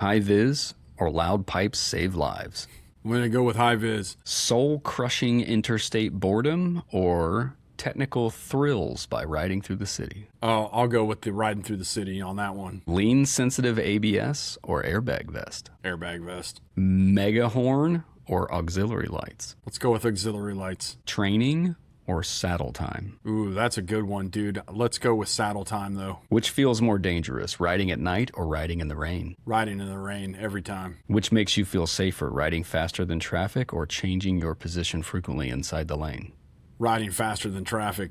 High vis or loud pipes save lives? I'm going to go with high vis. Soul crushing interstate boredom or technical thrills by riding through the city? Oh, I'll go with the riding through the city on that one. Lean sensitive ABS or airbag vest? Airbag vest. Mega horn or auxiliary lights? Let's go with auxiliary lights. Training or saddle time? Ooh, that's a good one, dude. Let's go with saddle time, though. Which feels more dangerous, riding at night or riding in the rain? Riding in the rain every time. Which makes you feel safer, riding faster than traffic or changing your position frequently inside the lane? Riding faster than traffic.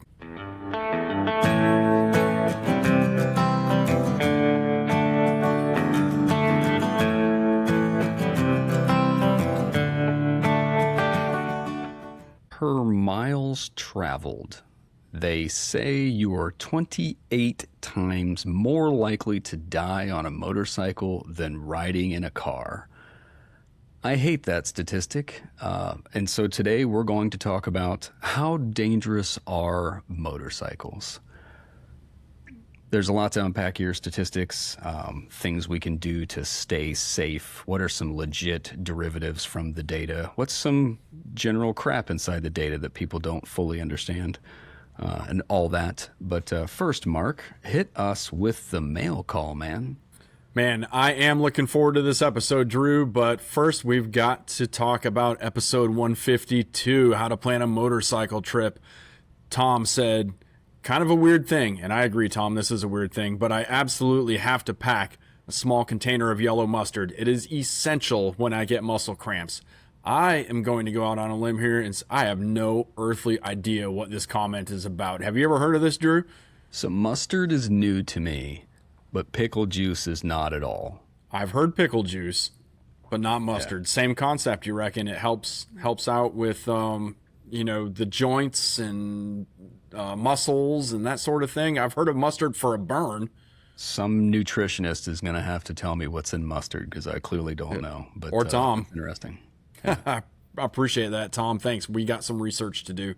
Per miles traveled, they say you are 28 times more likely to die on a motorcycle than riding in a car. I hate that statistic, and so today we're going to talk about how dangerous are motorcycles. There's a lot to unpack here, statistics, things we can do to stay safe. What are some legit derivatives from the data? What's some general crap inside the data that people don't fully understand? And all that. But first, Mark, hit us with the mail call, man. Man, I am looking forward to this episode, Drew, but first we've got to talk about episode 152, how to plan a motorcycle trip. Tom said, kind of a weird thing, and I agree, Tom, this is a weird thing, but I absolutely have to pack a small container of yellow mustard. It is essential when I get muscle cramps. I am going to go out on a limb here, and I have no earthly idea what this comment is about. Have you ever heard of this, Drew? So mustard is new to me, but pickle juice is not at all. I've heard pickle juice, but not mustard. Yeah. Same concept, you reckon? It helps out with, the joints and muscles and that sort of thing. I've heard of mustard for a burn. Some nutritionist is going to have to tell me what's in mustard because I clearly don't know. But or Tom. Interesting. I appreciate that, Tom. Thanks. We got some research to do.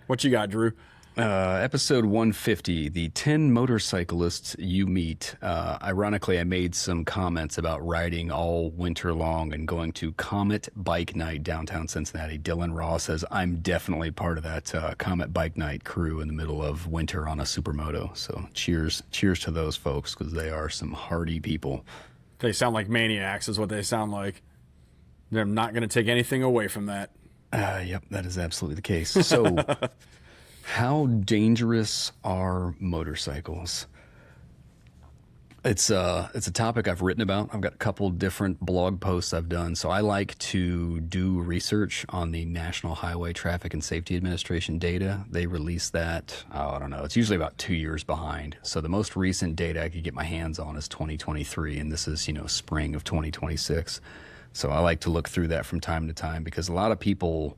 What you got, Drew? Episode 150, the 10 motorcyclists you meet. Ironically, I made some comments about riding all winter long and going to Comet Bike Night downtown Cincinnati. Dylan Ross says, I'm definitely part of that Comet Bike Night crew in the middle of winter on a supermoto. So cheers to those folks because they are some hardy people. They sound like maniacs is what they sound like. They're not going to take anything away from that. Yep, that is absolutely the case. So... How dangerous are motorcycles? It's a topic I've written about. I've got a couple different blog posts I've done. So I like to do research on the National Highway Traffic and Safety Administration data. They release that, I don't know, it's usually about 2 years behind. So the most recent data I could get my hands on is 2023, and this is, spring of 2026. So I like to look through that from time to time because a lot of people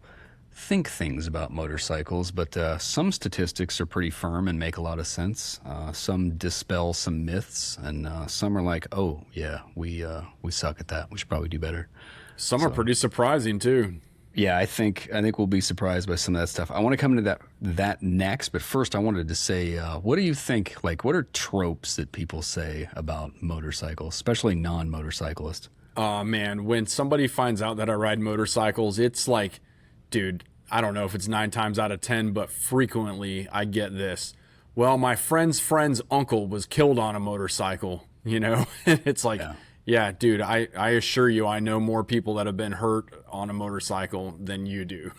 think things about motorcycles, but some statistics are pretty firm and make a lot of sense. Some dispel some myths, and some are like, oh yeah, we suck at that. We should probably do better. Some are pretty surprising too. Yeah, I think we'll be surprised by some of that stuff. I want to come into that next, but first I wanted to say, what do you think? Like, what are tropes that people say about motorcycles, especially non-motorcyclists? Man, when somebody finds out that I ride motorcycles, it's like, dude, I don't know if it's 9 times out of 10, but frequently I get this. Well, my friend's uncle was killed on a motorcycle, It's like, yeah, dude, I assure you, I know more people that have been hurt on a motorcycle than you do.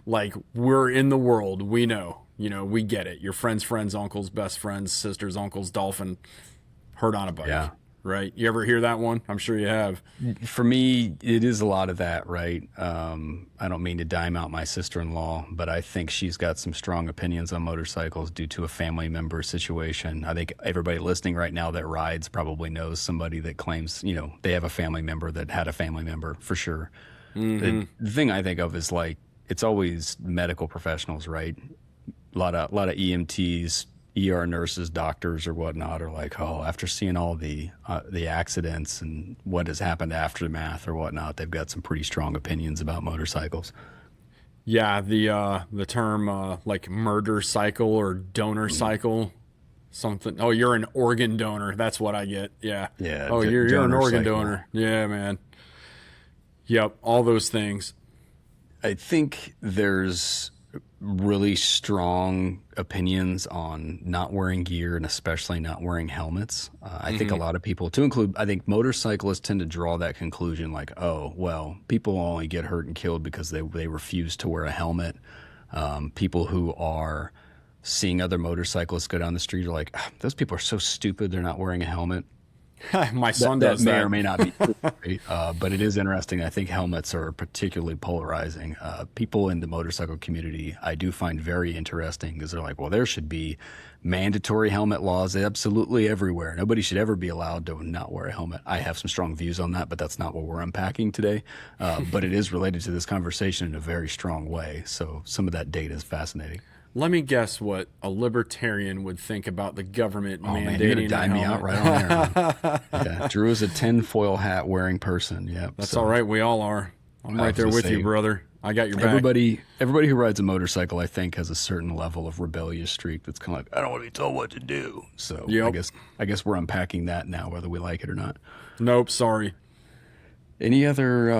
like we're in the world. We know, we get it. Your friend's uncle's best friend's sister's uncle's dolphin hurt on a bike. Yeah. Right. You ever hear that one? I'm sure you have. For me, it is a lot of that, right? I don't mean to dime out my sister-in-law, but I think she's got some strong opinions on motorcycles due to a family member situation. I think everybody listening right now that rides probably knows somebody that claims, they have a family member that had a family member for sure. Mm-hmm. The thing I think of is like, it's always medical professionals, right? A lot of EMTs, ER nurses, doctors, or whatnot are like, oh, after seeing all the accidents and what has happened aftermath or whatnot, they've got some pretty strong opinions about motorcycles. Yeah, the term like murder cycle or donor cycle Something. Oh, you're an organ donor. That's what I get. Yeah. Yeah. Oh, you're an organ cycle. donor. Yeah, man. Yep. All those things. I think there's really strong opinions on not wearing gear and especially not wearing helmets. I think a lot of people, to include, I think motorcyclists tend to draw that conclusion like, oh, well, people only get hurt and killed because they refuse to wear a helmet. People who are seeing other motorcyclists go down the street are like, "Ah, those people are so stupid, they're not wearing a helmet." My son That does may that. or may not be true, right? But it is interesting. I think helmets are particularly polarizing. People in the motorcycle community, I do find very interesting because they're like, well, there should be mandatory helmet laws absolutely everywhere. Nobody should ever be allowed to not wear a helmet. I have some strong views on that, but that's not what we're unpacking today. But it is related to this conversation in a very strong way. So some of that data is fascinating. Let me guess what a libertarian would think about the government Oh man, you're gonna mandating a dye me helmet. out right on there. Yeah, Drew is a tinfoil hat wearing person. Yeah, That's all right. We all are. I'm right there with you, brother. I got your back. Everybody who rides a motorcycle, I think, has a certain level of rebellious streak that's kind of like, I don't want to be told what to do. So Yep. I guess we're unpacking that now, whether we like it or not. Nope. Sorry. Any other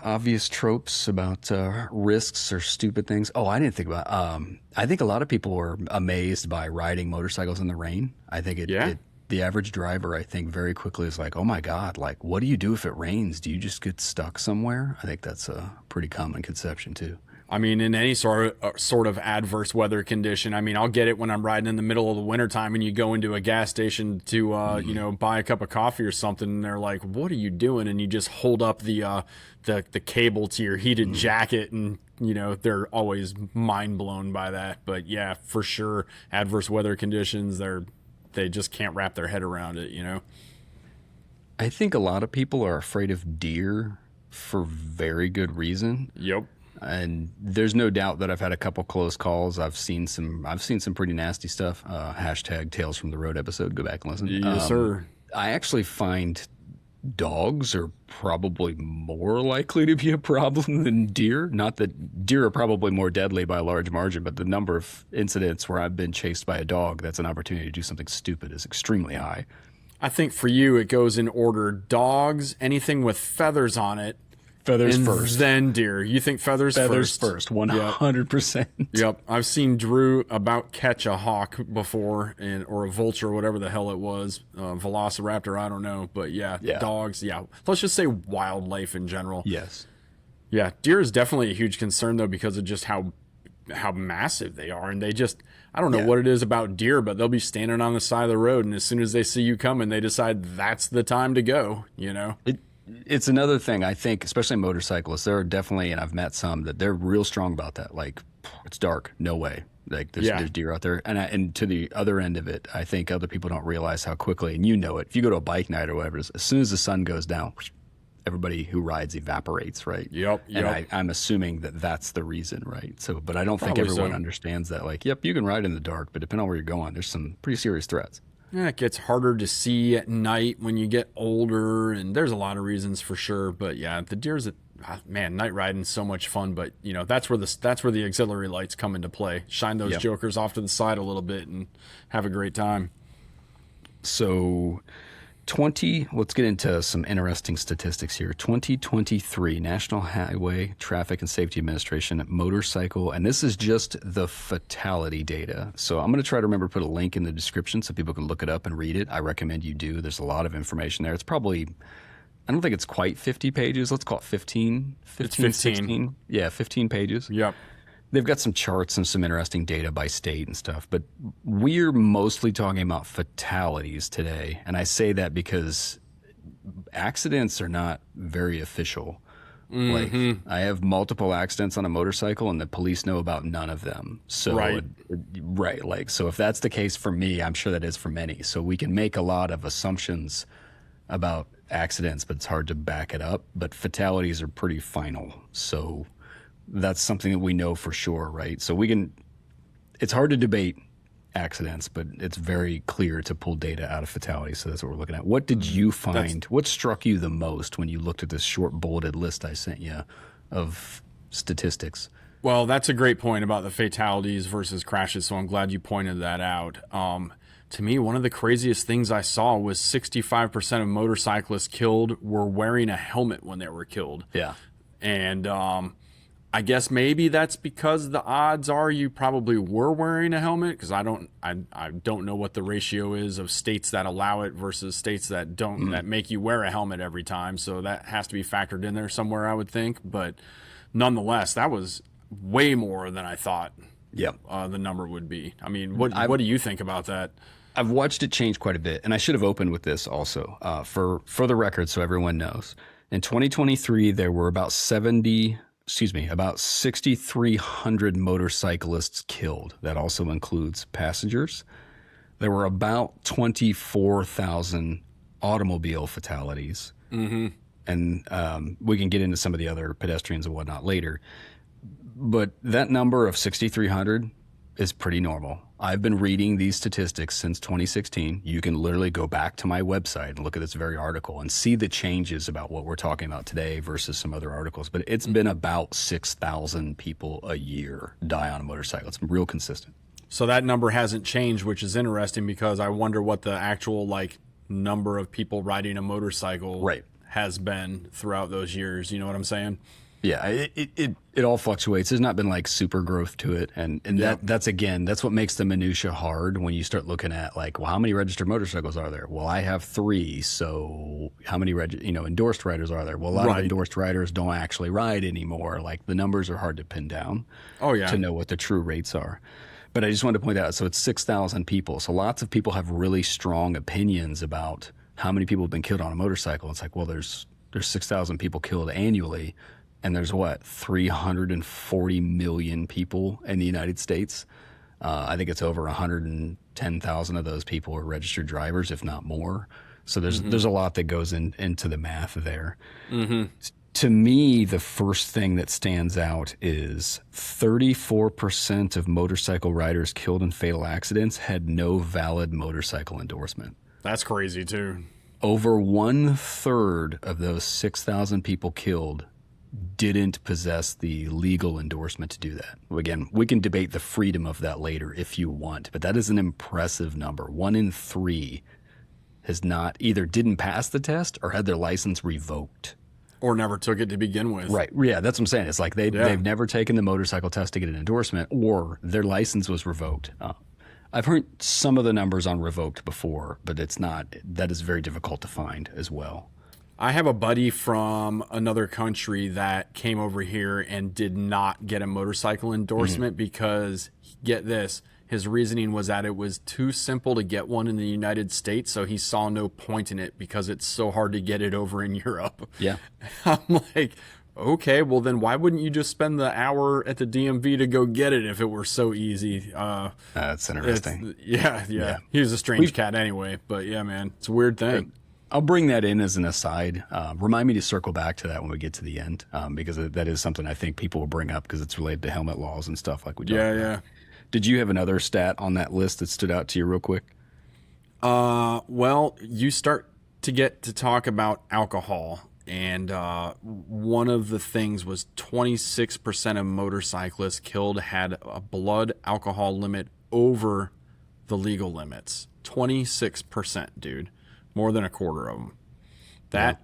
obvious tropes about risks or stupid things? Oh, I didn't think about. I think a lot of people are amazed by riding motorcycles in the rain. I think the average driver, I think, very quickly is like, oh my God, like, what do you do if it rains? Do you just get stuck somewhere? I think that's a pretty common conception too. I mean, in any sort of adverse weather condition. I mean, I'll get it when I'm riding in the middle of the wintertime and you go into a gas station to, buy a cup of coffee or something. And they're like, what are you doing? And you just hold up the cable to your heated jacket and, they're always mind blown by that. But yeah, for sure. Adverse weather conditions, they just can't wrap their head around it, I think a lot of people are afraid of deer for very good reason. Yep. And there's no doubt that I've had a couple close calls. I've seen some pretty nasty stuff. Hashtag Tales from the Road episode. Go back and listen. Yes, sir. I actually find dogs are probably more likely to be a problem than deer. Not that deer are probably more deadly by a large margin, but the number of incidents where I've been chased by a dog that's an opportunity to do something stupid is extremely high. I think for you, it goes in order. Dogs, anything with feathers on it. Feathers and first. Then deer. You think feathers first, 100%. Yep. I've seen Drew about catch a hawk before or a vulture or whatever the hell it was. Velociraptor, I don't know. But yeah, dogs, yeah. Let's just say wildlife in general. Yes. Yeah, deer is definitely a huge concern though because of just how massive they are. And they just, I don't know what it is about deer, but they'll be standing on the side of the road and as soon as they see you coming, they decide that's the time to go, It's another thing, I think, especially motorcyclists. There are definitely, and I've met some, that they're real strong about that. Like, it's dark, no way. Like, there's deer out there. And to the other end of it, I think other people don't realize how quickly, and you know it, if you go to a bike night or whatever, as soon as the sun goes down, everybody who rides evaporates, right? Yep. And I'm assuming that that's the reason, right? So, but I don't think Probably everyone so. understands that. Like, yep, you can ride in the dark, but depending on where you're going, there's some pretty serious threats. Yeah, it gets harder to see at night when you get older, and there's a lot of reasons for sure. But yeah, the deer's man, night riding's so much fun. But that's where the auxiliary lights come into play. Shine those jokers off to the side a little bit and have a great time. So, let's get into some interesting statistics here. 2023 National Highway Traffic and Safety Administration motorcycle, and this is just the fatality data. So I'm going to try to remember to put a link in the description so people can look it up and read it. I recommend you do. There's a lot of information there. It's probably, I don't think it's quite 50 pages. Let's call it 15. It's 15. 16. Yeah, 15 pages. Yep. They've got some charts and some interesting data by state and stuff, but we're mostly talking about fatalities today. And I say that because accidents are not very official. Like, I have multiple accidents on a motorcycle and the police know about none of them. So, right. Like, so if that's the case for me, I'm sure that is for many. So we can make a lot of assumptions about accidents, but it's hard to back it up. But fatalities are pretty final. So that's something that we know for sure, right? So it's hard to debate accidents, but it's very clear to pull data out of fatalities. So that's what we're looking at. What did you find? What struck you the most when you looked at this short bulleted list I sent you of statistics? Well, that's a great point about the fatalities versus crashes. So I'm glad you pointed that out. To me, one of the craziest things I saw was 65% of motorcyclists killed were wearing a helmet when they were killed. Yeah. And I guess maybe that's because the odds are you probably were wearing a helmet, because I don't know what the ratio is of states that allow it versus states that don't, that make you wear a helmet every time. So that has to be factored in there somewhere, I would think. But nonetheless, that was way more than I thought the number would be. I mean, what do you think about that? I've watched it change quite a bit, and I should have opened with this also for the record, so everyone knows. In 2023, there were about 6,300 motorcyclists killed. That also includes passengers. There were about 24,000 automobile fatalities, and we can get into some of the other pedestrians and whatnot later. But that number of 6,300 is pretty normal. I've been reading these statistics since 2016. You can literally go back to my website and look at this very article and see the changes about what we're talking about today versus some other articles. But it's been about 6,000 people a year die on a motorcycle. It's real consistent. So that number hasn't changed, which is interesting, because I wonder what the actual number of people riding a motorcycle has been throughout those years. You know what I'm saying? Yeah, it all fluctuates. There's not been super growth to it, and that's what makes the minutia hard when you start looking at well, how many registered motorcycles are there? Well, I have 3, so how many endorsed riders are there? Well, a lot of endorsed riders don't actually ride anymore. The numbers are hard to pin down. Oh yeah, to know what the true rates are. But I just wanted to point out, so it's 6,000 people. So lots of people have really strong opinions about how many people have been killed on a motorcycle. It's well, there's 6,000 people killed annually. And there's 340 million people in the United States. I think it's over 110,000 of those people are registered drivers, if not more. So there's a lot that goes into the math there. To me, the first thing that stands out is 34% of motorcycle riders killed in fatal accidents had no valid motorcycle endorsement. That's crazy too. Over 1/3 of those 6,000 people killed didn't possess the legal endorsement to do that. Again, we can debate the freedom of that later if you want, but that is an impressive number. 1 in 3 has not either didn't pass the test or had their license revoked. Or never took it to begin with. Right. Yeah, that's what I'm saying. It's they've never taken the motorcycle test to get an endorsement, or their license was revoked. I've heard some of the numbers on revoked before, but that is very difficult to find as well. I have a buddy from another country that came over here and did not get a motorcycle endorsement because, get this, his reasoning was that it was too simple to get one in the United States, so he saw no point in it because it's so hard to get it over in Europe. Yeah. I'm like, okay, well then why wouldn't you just spend the hour at the DMV to go get it if it were so easy? That's interesting. Yeah. He was a strange cat anyway, but yeah, man, it's a weird thing. I'll bring that in as an aside. Remind me to circle back to that when we get to the end, because that is something I think people will bring up because it's related to helmet laws and stuff like we talked about. Yeah. Did you have another stat on that list that stood out to you real quick? Well, you start to get to talk about alcohol, and one of the things was 26% of motorcyclists killed had a blood alcohol limit over the legal limits. 26%, dude. More than a quarter of them.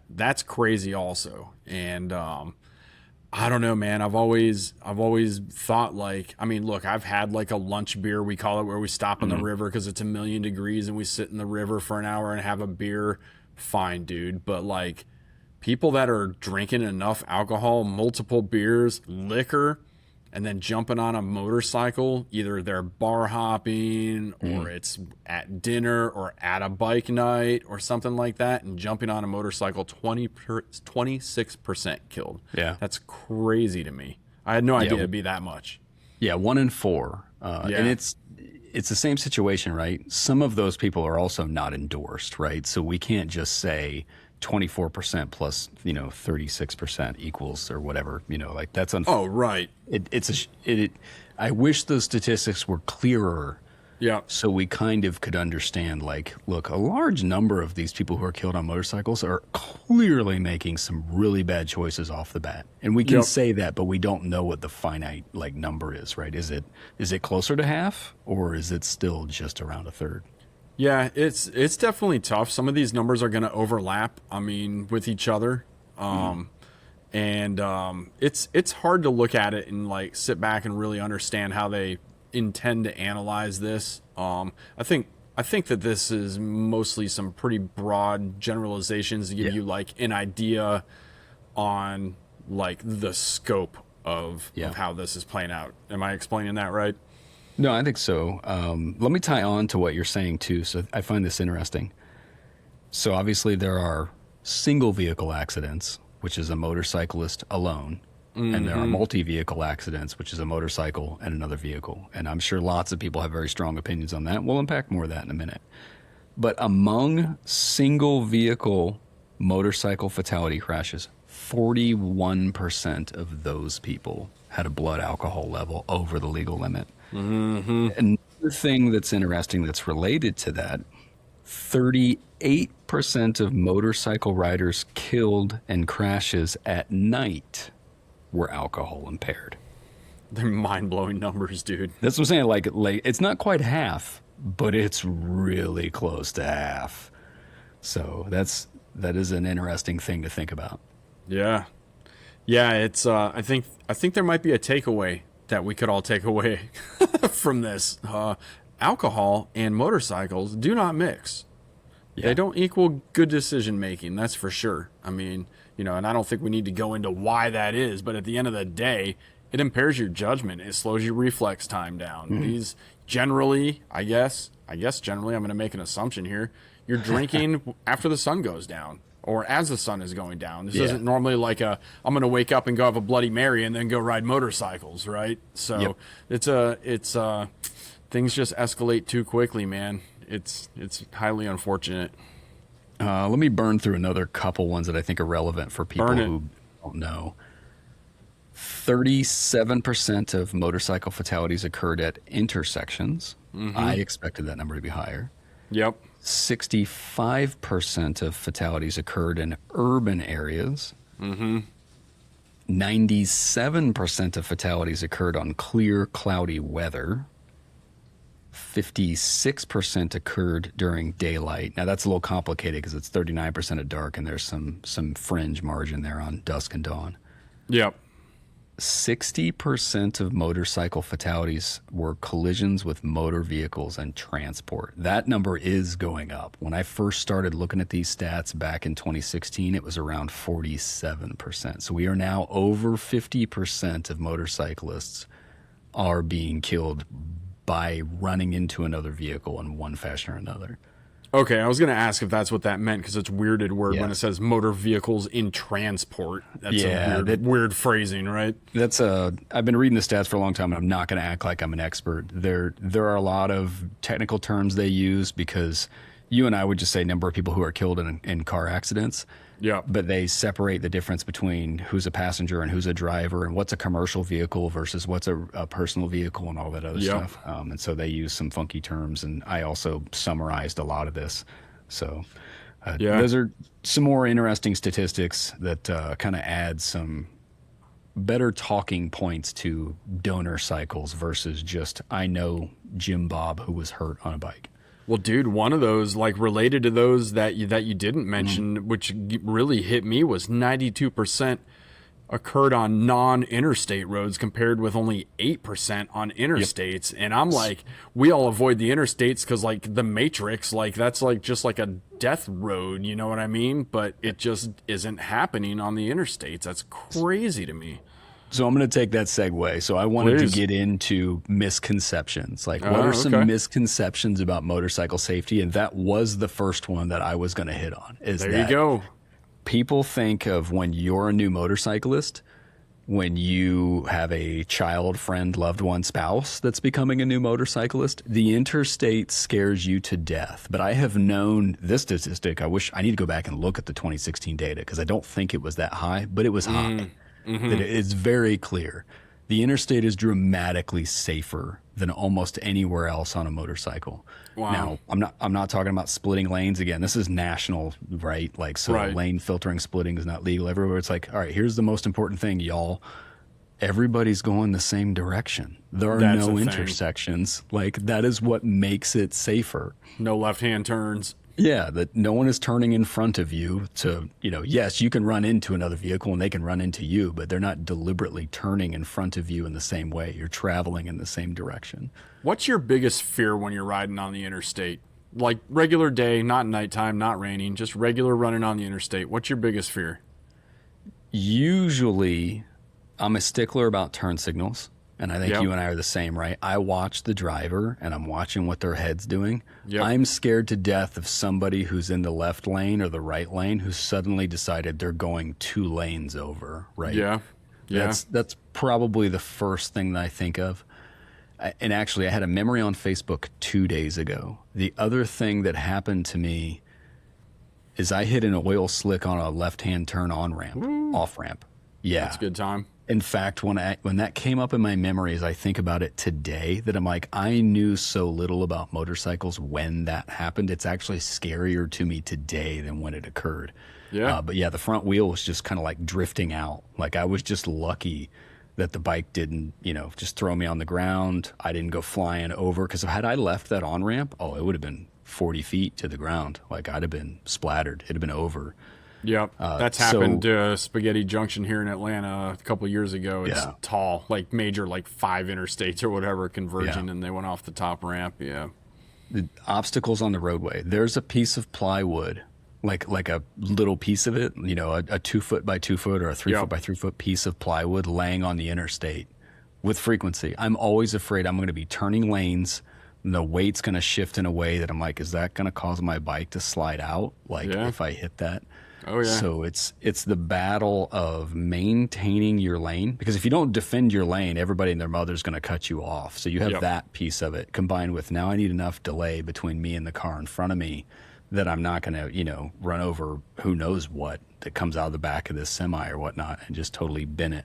That's crazy also. And I don't know, man. I've always thought look, I've had a lunch beer, we call it, where we stop in the river because it's 1,000,000 degrees and we sit in the river for an hour and have a beer. Fine, dude. But people that are drinking enough alcohol, multiple beers, liquor, and then jumping on a motorcycle, either they're bar hopping or it's at dinner or at a bike night or something like that, and jumping on a motorcycle, 26% killed. Yeah. That's crazy to me. I had no idea it'd be that much. Yeah, 1 in 4. And it's the same situation, right? Some of those people are also not endorsed, right? So we can't just say 24% plus 36% equals or whatever, that's oh right. I wish those statistics were clearer, so we kind of could understand, look, a large number of these people who are killed on motorcycles are clearly making some really bad choices off the bat, and we can say that, but we don't know what the finite number is, right? Is it closer to half, or is it still just around a third? Yeah, it's definitely tough. Some of these numbers are going to overlap. I mean, with each other, and it's hard to look at it and like sit back and really understand how they intend to analyze this. I think that this is mostly some pretty broad generalizations to give you like an idea on like the scope of how this is playing out. Am I explaining that right? No, I think so. Let me tie on to what you're saying too. So I find this interesting. So obviously there are single vehicle accidents, which is a motorcyclist alone. And there are multi-vehicle accidents, which is a motorcycle and another vehicle. And I'm sure lots of people have very strong opinions on that. We'll unpack more of that in a minute. But among single vehicle motorcycle fatality crashes, 41% of those people had a blood alcohol level over the legal limit. Another thing that's interesting that's related to that, 38% of motorcycle riders killed in crashes at night were alcohol impaired. They're mind-blowing numbers, dude. That's what I'm saying. Like it's not quite half, but it's really close to half. So that is an interesting thing to think about. Yeah. Yeah, it's I think there might be a takeaway that we could all take away from this. Alcohol and motorcycles do not mix. They don't equal good decision making, that's for sure. I mean, you know, and I don't think we need to go into why that is, but at the end of the day, it impairs your judgment. It slows your reflex time down. These generally, I guess generally, I'm going to make an assumption here. You're drinking after the sun goes down or as the sun is going down. This isn't normally like I'm going to wake up and go have a Bloody Mary and then go ride motorcycles, right? So it's things just escalate too quickly, man. It's highly unfortunate. Let me burn through another couple ones that I think are relevant for people who don't know. 37% of motorcycle fatalities occurred at intersections. I expected that number to be higher. Yep. 65% of fatalities occurred in urban areas. 97% of fatalities occurred on clear, cloudy weather. 56% occurred during daylight. Now that's a little complicated because it's 39% at dark and there's some fringe margin there on dusk and dawn. Yep. 60% of motorcycle fatalities were collisions with motor vehicles and transport. That number is going up. When I first started looking at these stats back in 2016, it was around 47%. So we are now over 50% of motorcyclists are being killed by running into another vehicle in one fashion or another. Okay, I was going to ask if that's what that meant because it's a weirded word when it says motor vehicles in transport. That's a weird phrasing, right? I've been reading the stats for a long time, and I'm not going to act like I'm an expert. There are a lot of technical terms they use because you and I would just say number of people who are killed in car accidents. Yeah. But they separate the difference between who's a passenger and who's a driver and what's a commercial vehicle versus what's a personal vehicle and all that other stuff. And so they use some funky terms, and I also summarized a lot of this. So those are some more interesting statistics that kind of add some better talking points to donor cycles versus just, I know Jim Bob who was hurt on a bike. Well, dude, one of those, like related to those that you didn't mention, which really hit me, was 92% occurred on non-interstate roads compared with only 8% on interstates. And I'm like, we all avoid the interstates because like the Matrix, like that's like just like a death road, you know what I mean? But it just isn't happening on the interstates. That's crazy to me. So I'm going to take that segue. So I wanted to get into misconceptions. Like, what are some misconceptions about motorcycle safety? And that was the first one that I was going to hit on. There you go. People think of when you're a new motorcyclist, when you have a child, friend, loved one, spouse that's becoming a new motorcyclist, the interstate scares you to death. But I have known this statistic. I need to go back and look at the 2016 data because I don't think it was that high, but it was high. That it's very clear. The interstate is dramatically safer than almost anywhere else on a motorcycle. Wow. Now, I'm not talking about splitting lanes again. This is national, right? Like, so lane filtering, splitting is not legal everywhere. It's like, all right, here's the most important thing, y'all. everybody's going the same direction. There are That's no the thing. intersections. Like, that is what makes it safer. No left-hand turns. Yeah, that no one is turning in front of you to, yes, you can run into another vehicle and they can run into you, but they're not deliberately turning in front of you in the same way. You're traveling in the same direction. What's your biggest fear when you're riding on the interstate? Like regular day, not nighttime, not raining, just regular running on the interstate. What's your biggest fear? Usually, I'm a stickler about turn signals. And I think Yep. you and I are the same, right? I watch the driver and I'm watching what their head's doing. Yep. I'm scared to death of somebody who's in the left lane or the right lane who's suddenly decided they're going 2 lanes over, right? Yeah. Yeah. That's probably the first thing that I think of. And actually, I had a memory on Facebook 2 days ago. The other thing that happened to me is I hit an oil slick on a left-hand turn off ramp. Yeah. That's a good time. In fact, when that came up in my memories, I think about it today that I'm like, I knew so little about motorcycles when that happened. It's actually scarier to me today than when it occurred. Yeah. But yeah, the front wheel was just kind of like drifting out. Like, I was just lucky that the bike didn't, just throw me on the ground. I didn't go flying over, because had I left that on ramp, it would have been 40 feet to the ground. Like, I'd have been splattered. It'd have been over. Yep. That's happened to Spaghetti Junction here in Atlanta a couple of years ago. It's tall, like major, like 5 interstates or whatever converging, and they went off the top ramp. Yeah. The obstacles on the roadway. There's a piece of plywood, like a little piece of it, a 2 foot by 2 foot or a 3 foot by 3 foot piece of plywood laying on the interstate with frequency. I'm always afraid I'm going to be turning lanes and the weight's going to shift in a way that I'm like, is that going to cause my bike to slide out? Like, if I hit that? Oh, yeah. So it's the battle of maintaining your lane, because if you don't defend your lane, everybody and their mother's going to cut you off. So you have that piece of it combined with, now I need enough delay between me and the car in front of me that I'm not going to, run over who knows what that comes out of the back of this semi or whatnot and just totally bin it.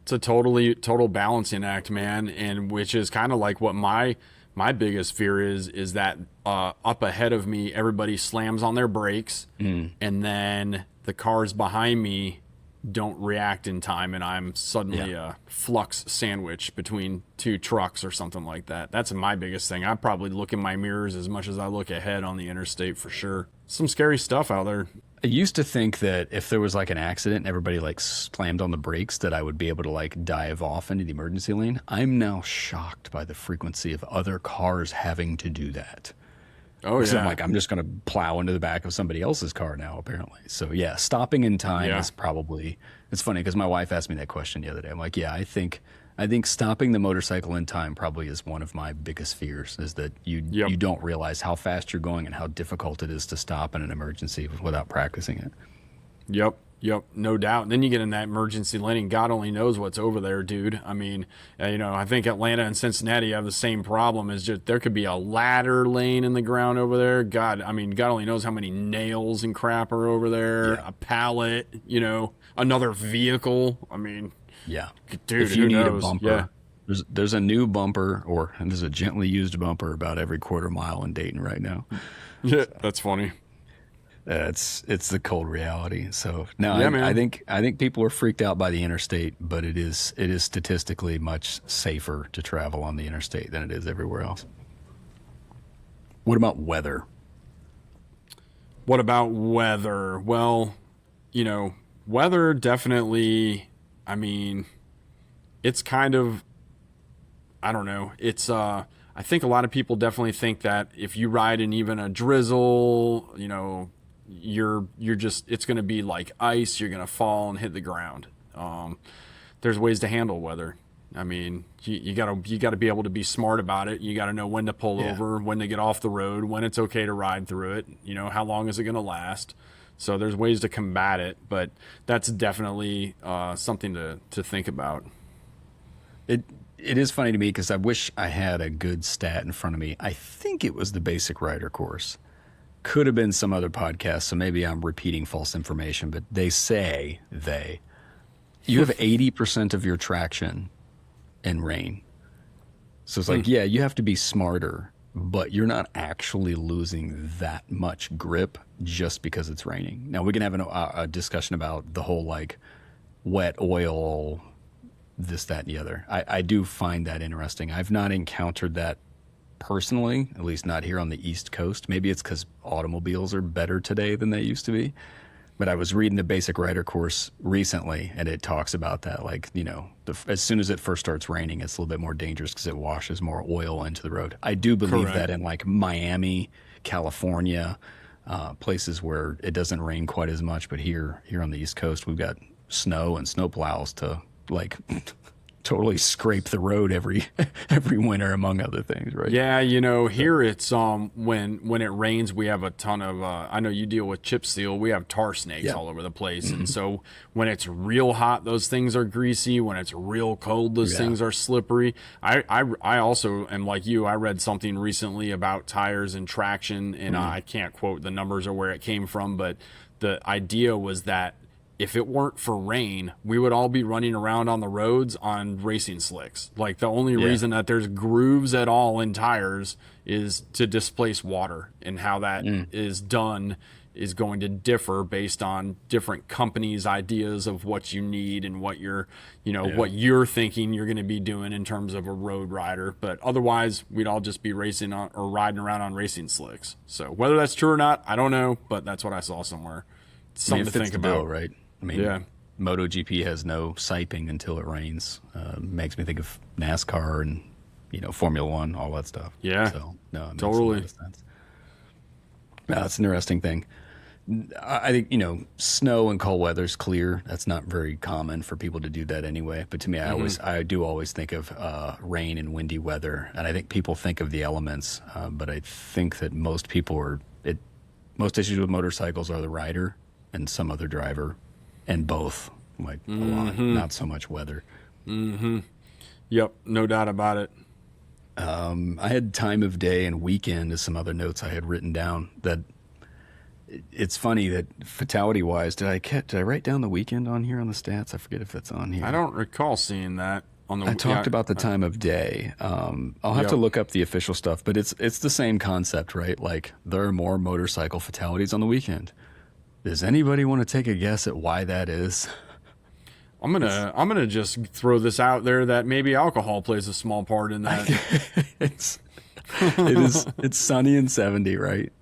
It's a total balancing act, man. And which is kind of like what my biggest fear is that up ahead of me, everybody slams on their brakes, and then the cars behind me don't react in time, and I'm suddenly a flux sandwich between 2 trucks or something like that. That's my biggest thing. I probably look in my mirrors as much as I look ahead on the interstate for sure. Some scary stuff out there. I used to think that if there was like an accident and everybody like slammed on the brakes, that I would be able to like dive off into the emergency lane. I'm now shocked by the frequency of other cars having to do that. Oh, Because yeah. I'm like, I'm just going to plow into the back of somebody else's car now, apparently. So yeah, stopping in time is probably, it's funny because my wife asked me that question the other day. I'm like, yeah, I think stopping the motorcycle in time probably is one of my biggest fears, is that you don't realize how fast you're going and how difficult it is to stop in an emergency without practicing it. Yep, no doubt. And then you get in that emergency lane, and God only knows what's over there, dude. I mean, I think Atlanta and Cincinnati have the same problem. Is just there could be a ladder laying in the ground over there. God only knows how many nails and crap are over there. A pallet, another vehicle. I mean, dude, if you who need knows? a bumper, there's a new bumper, and there's a gently used bumper about every quarter mile in Dayton right now. Yeah, that's funny. It's the cold reality. So no, man. I think people are freaked out by the interstate, but it is statistically much safer to travel on the interstate than it is everywhere else. What about weather? What about weather? Well, weather definitely, I mean, it's kind of, I don't know. It's, I think a lot of people definitely think that if you ride in even a drizzle, you're just, it's going to be like ice. You're going to fall and hit the ground. There's ways to handle weather. I mean, you gotta be able to be smart about it. You gotta know when to pull over, when to get off the road, when it's okay to ride through it. How long is it going to last? So there's ways to combat it, but that's definitely something to think about. It is funny to me because I wish I had a good stat in front of me. I think it was the basic rider course. Could have been some other podcast, so maybe I'm repeating false information, but you have 80% of your traction in rain. So it's like, you have to be smarter, but you're not actually losing that much grip just because it's raining. Now we can have a discussion about the whole like wet oil this, that, and the other. I do find that interesting. I've not encountered that personally, at least not here on the East Coast. Maybe it's because automobiles are better today than they used to be. But I was reading the basic rider course recently, and it talks about that. Like, as soon as it first starts raining, it's a little bit more dangerous because it washes more oil into the road. I do believe Correct. that in like Miami, California, places where it doesn't rain quite as much. But here on the East Coast, we've got snow and snow plows to like totally scrape the road every winter, among other things, right? Yeah, here it's when it rains, we have a ton of I know you deal with chip seal, we have tar snakes all over the place. And so when it's real hot, those things are greasy. When it's real cold, those things are slippery. I also am like you. I read something recently about tires and traction, and I can't quote the numbers or where it came from, but the idea was that if it weren't for rain, we would all be running around on the roads on racing slicks. Like, the only reason that there's grooves at all in tires is to displace water, and how that is done is going to differ based on different companies' ideas of what you need and what you're, what you're thinking you're going to be doing in terms of a road rider. But otherwise, we'd all just be racing on or riding around on racing slicks. So whether that's true or not, I don't know, but that's what I saw somewhere. It's something to think about, right? I mean, MotoGP has no siping until it rains. Makes me think of NASCAR and, Formula One, all that stuff. Yeah, so, no, it makes totally. a lot of sense. No, that's an interesting thing. I think, snow and cold weather's clear. That's not very common for people to do that anyway. But to me, I do always think of rain and windy weather. And I think people think of the elements. But I think that most issues with motorcycles are the rider and some other driver. And both, like a lot, not so much weather. Yep, no doubt about it. I had time of day and weekend as some other notes I had written down. That it's funny that fatality-wise, did I write down the weekend on here on the stats? I forget if that's on here. I don't recall seeing that on the. I talked about the time of day. I'll have to look up the official stuff, but it's the same concept, right? Like, there are more motorcycle fatalities on the weekend. Does anybody want to take a guess at why that is? I'm gonna just throw this out there that maybe alcohol plays a small part in that. It's sunny and 70, right?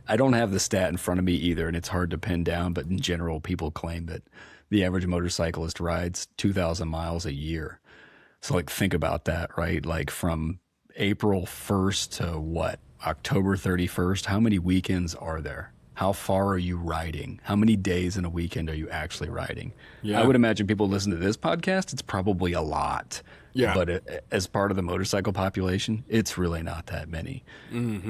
I don't have the stat in front of me either, and it's hard to pin down. But in general, people claim that the average motorcyclist rides 2,000 miles a year. So, like, think about that, right? Like, from April 1st to October 31st, how many weekends are there? How far are you riding? How many days in a weekend are you actually riding? Yeah. I would imagine people listen to this podcast, it's probably a lot. Yeah. But as part of the motorcycle population, it's really not that many.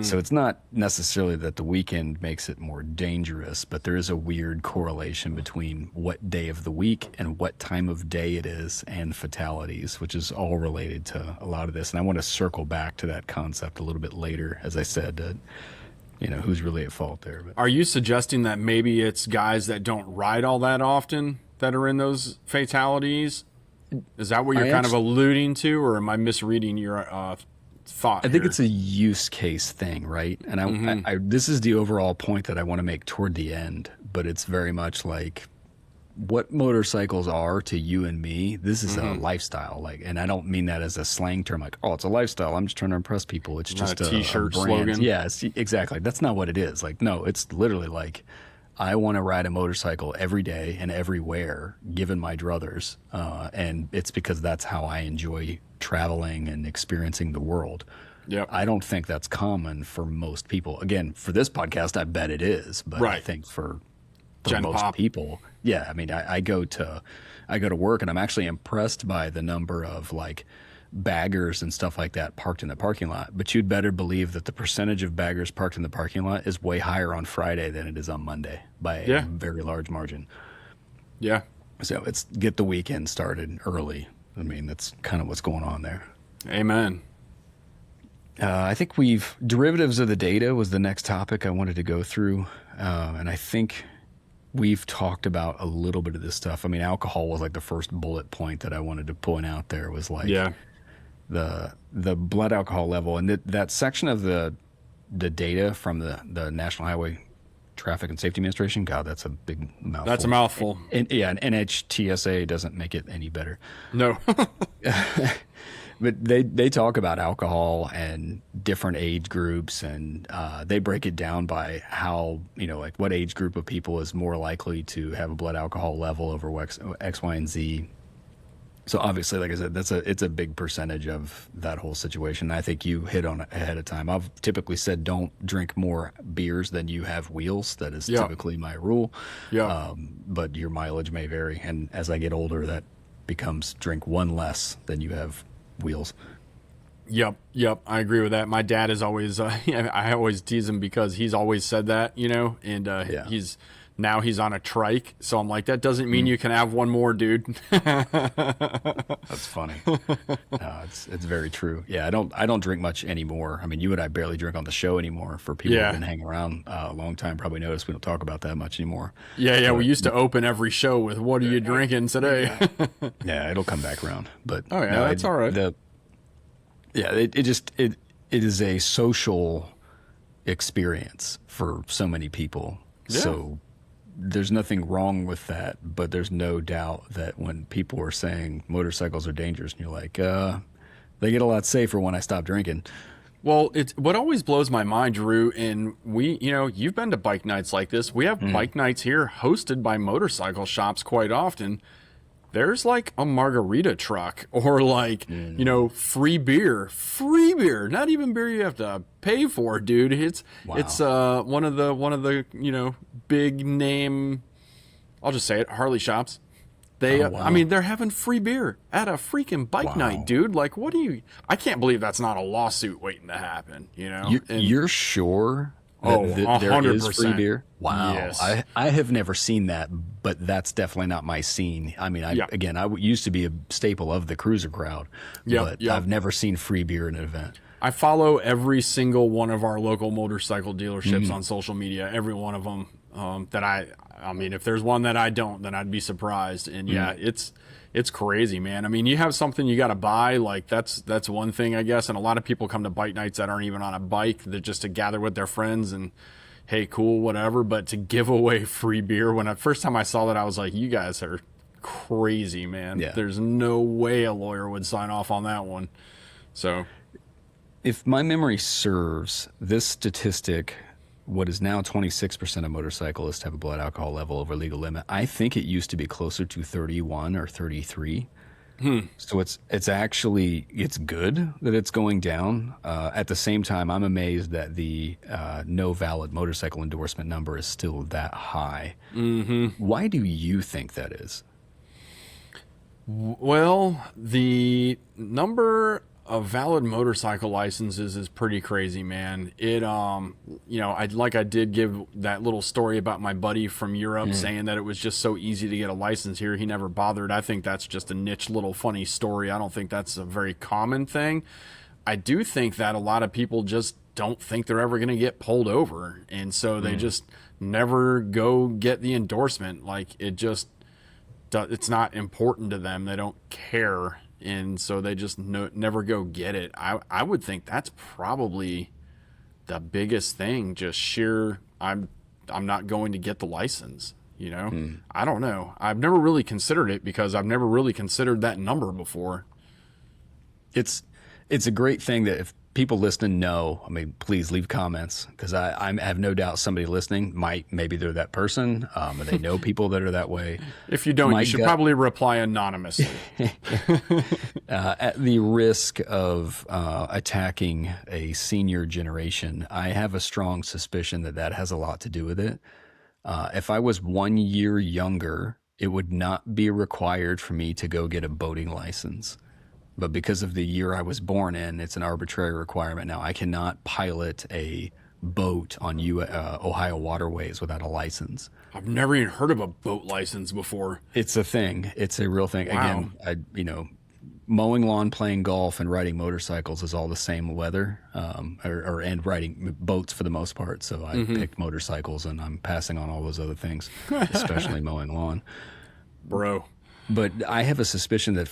So it's not necessarily that the weekend makes it more dangerous, but there is a weird correlation between what day of the week and what time of day it is and fatalities, which is all related to a lot of this. And I want to circle back to that concept a little bit later, as I said, who's really at fault there. But Are you suggesting that maybe it's guys that don't ride all that often that are in those fatalities? Is that what you're kind of alluding to, or am I misreading your thought? I think it's a use case thing, right? And I this is the overall point that I want to make toward the end, but it's very much like what motorcycles are to you and me. This is a lifestyle, and I don't mean that as a slang term, like, oh, it's a lifestyle, I'm just trying to impress people. It's just a t-shirt a brand. slogan. Yes, exactly. That's not what it is. Like, no, it's literally like, I want to ride a motorcycle every day and everywhere, given my druthers, and it's because that's how I enjoy traveling and experiencing the world. Yep. I don't think that's common for most people. Again, for this podcast, I bet it is, but I think for most people, yeah. I mean, I go to work, and I'm actually impressed by the number of baggers and stuff like that parked in the parking lot. But you'd better believe that the percentage of baggers parked in the parking lot is way higher on Friday than it is on Monday by a very large margin. Yeah. So it's get the weekend started early. I mean, that's kind of what's going on there. Amen. I think derivatives of the data was the next topic I wanted to go through. And I think we've talked about a little bit of this stuff. I mean, alcohol was like the first bullet point that I wanted to point out there was the blood alcohol level. And that section of the data from the National Highway Traffic and Safety Administration. God, that's a big mouthful. That's a mouthful. And yeah, and NHTSA doesn't make it any better. No. But they talk about alcohol and different age groups, and they break it down by how, like what age group of people is more likely to have a blood alcohol level over X, Y, and Z. So obviously, like I said, it's a big percentage of that whole situation. I think you hit on it ahead of time. I've typically said don't drink more beers than you have wheels. That is typically my rule. Yeah. But your mileage may vary, and as I get older, that becomes drink one less than you have wheels. Yep. I agree with that. My dad is always, I always tease him because he's always said that, and he's on a trike. So I'm like, that doesn't mean you can have one more, dude. That's funny. No, it's very true. Yeah, I don't drink much anymore. I mean, you and I barely drink on the show anymore. For people who've been hanging around a long time, probably notice we don't talk about that much anymore. Yeah. We used to open every show with "What are you drinking today?" Yeah, it'll come back around. But oh yeah, no, that's all right. It is a social experience for so many people. Yeah. So there's nothing wrong with that, but there's no doubt that when people are saying motorcycles are dangerous, and you're like, they get a lot safer when I stop drinking. Well, it's what always blows my mind, Drew, and you've been to bike nights like this. We have bike nights here hosted by motorcycle shops quite often. There's like a margarita truck or like, free beer, not even beer you have to pay for, dude. It's one of the big name, I'll just say it, Harley shops. I mean, they're having free beer at a freaking bike night, dude. Like, I can't believe that's not a lawsuit waiting to happen, You're sure? There is free beer? Wow. Yes. I have never seen that, but that's definitely not my scene. I mean, I used to be a staple of the cruiser crowd, but I've never seen free beer in an event. I follow every single one of our local motorcycle dealerships on social media, every one of them I mean, if there's one that I don't, then I'd be surprised. And it's crazy, man. I mean, you have something you got to buy. Like that's one thing, I guess. And a lot of people come to bike nights that aren't even on a bike. They're just to gather with their friends and, hey, cool, whatever. But to give away free beer, first time I saw that, I was like, you guys are crazy, man. Yeah. There's no way a lawyer would sign off on that one. So if my memory serves, this statistic, what is now 26% of motorcyclists have a blood alcohol level over legal limit. I think it used to be closer to 31 or 33. So it's good that it's going down. At the same time, I'm amazed that the no valid motorcycle endorsement number is still that high. Why do you think that is? Well, the number of valid motorcycle licenses is pretty crazy, man. It, I did give that little story about my buddy from Europe saying that it was just so easy to get a license here. He never bothered. I think that's just a niche little funny story. I don't think that's a very common thing. I do think that a lot of people just don't think they're ever going to get pulled over. And so they just never go get the endorsement. Like it's not important to them. They don't care. And so they just never go get it. I would think that's probably the biggest thing. Just sheer, I'm not going to get the license. I don't know. I've never really considered it because I've never really considered that number before. It's a great thing that if people listening know, I mean, please leave comments because I have no doubt somebody listening maybe they're that person. And they know people that are that way. If you don't, you should probably reply anonymously. At the risk of attacking a senior generation, I have a strong suspicion that has a lot to do with it. If I was 1 year younger, it would not be required for me to go get a boating license. But because of the year I was born in, it's an arbitrary requirement now. I cannot pilot a boat on Ohio waterways without a license. I've never even heard of a boat license before. It's a thing. It's a real thing. Wow. Again, mowing lawn, playing golf, and riding motorcycles is all the same weather, and riding boats for the most part. So I picked motorcycles, and I'm passing on all those other things, especially mowing lawn. Bro. But I have a suspicion that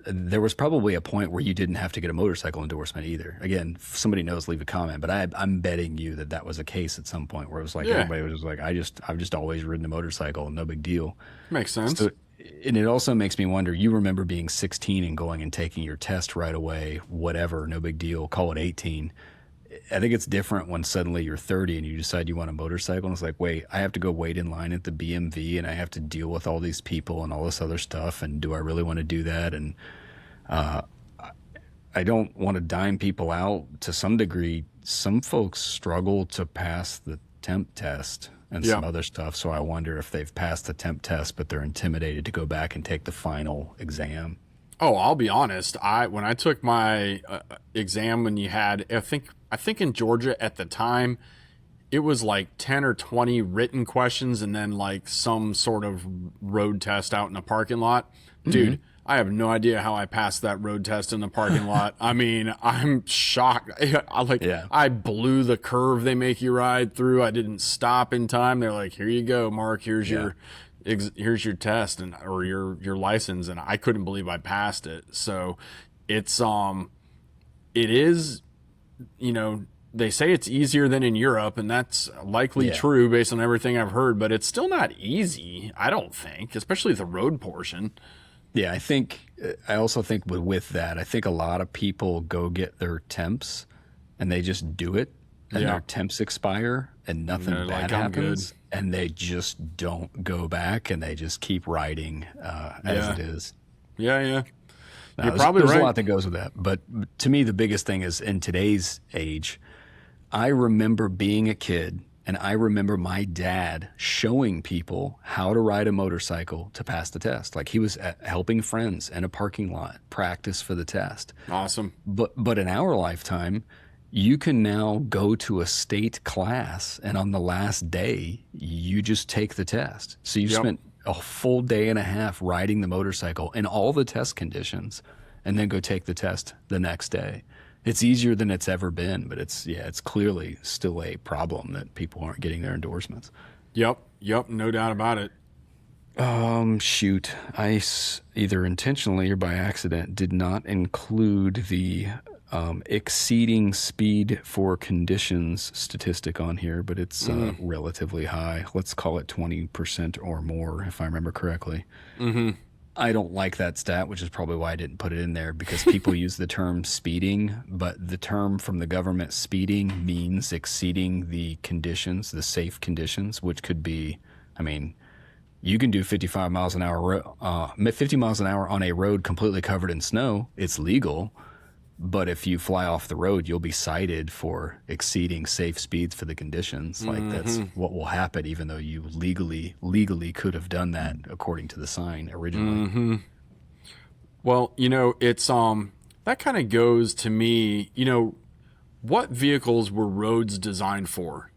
there was probably a point where you didn't have to get a motorcycle endorsement either. Again, if somebody knows, leave a comment. But I'm betting you that was a case at some point where it was like everybody was just like, I've just always ridden a motorcycle, no big deal. Makes sense. So, and it also makes me wonder, you remember being 16 and going and taking your test right away, whatever, no big deal, call it 18. I think it's different when suddenly you're 30 and you decide you want a motorcycle. And it's like, wait, I have to go wait in line at the BMV and I have to deal with all these people and all this other stuff. And do I really want to do that? And I don't want to dime people out. To some degree, some folks struggle to pass the temp test and some other stuff. So I wonder if they've passed the temp test, but they're intimidated to go back and take the final exam. Oh, I'll be honest. When I took my exam, when you had, I think in Georgia at the time, it was like 10 or 20 written questions and then like some sort of road test out in a parking lot. Dude, I have no idea how I passed that road test in the parking lot. I mean, I'm shocked. I blew the curve they make you ride through. I didn't stop in time. They're like, here you go, Mark. Here's your test or your license. And I couldn't believe I passed it. So it is, they say it's easier than in Europe, and that's likely true based on everything I've heard, but it's still not easy, I don't think, especially the road portion. Yeah, I also think with that, I think a lot of people go get their temps and they just do it and their temps expire and nothing bad happens and they just don't go back and they just keep riding as it is. Yeah. Now, You're probably right. There's a lot that goes with that. But to me, the biggest thing is in today's age, I remember being a kid and I remember my dad showing people how to ride a motorcycle to pass the test. Like he was helping friends in a parking lot practice for the test. Awesome. But in our lifetime, you can now go to a state class and on the last day, you just take the test. So you spent a full day and a half riding the motorcycle in all the test conditions and then go take the test the next day. It's easier than it's ever been, but it's clearly still a problem that people aren't getting their endorsements. Yep, no doubt about it. Shoot. I either intentionally or by accident did not include the exceeding speed for conditions statistic on here, but it's relatively high. Let's call it 20% or more, if I remember correctly. Mm-hmm. I don't like that stat, which is probably why I didn't put it in there, because people use the term speeding, but the term from the government speeding means exceeding the conditions, the safe conditions, which could be, I mean, you can do 50 miles an hour on a road completely covered in snow. It's legal. But if you fly off the road, you'll be cited for exceeding safe speeds for the conditions. Like that's what will happen, even though you legally could have done that according to the sign originally. Mm-hmm. Well, it's that kind of goes to me. What vehicles were roads designed for?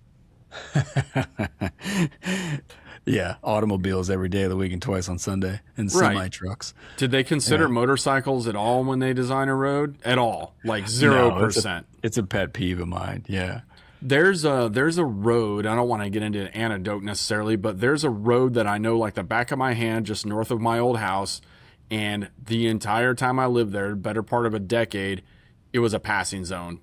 Yeah, automobiles every day of the week and twice on Sunday, and semi-trucks. Did they consider motorcycles at all when they design a road? At all? Like 0%? No, it's a pet peeve of mine, yeah. There's a road, I don't want to get into an anecdote necessarily, but there's a road that I know like the back of my hand just north of my old house, and the entire time I lived there, better part of a decade, it was a passing zone.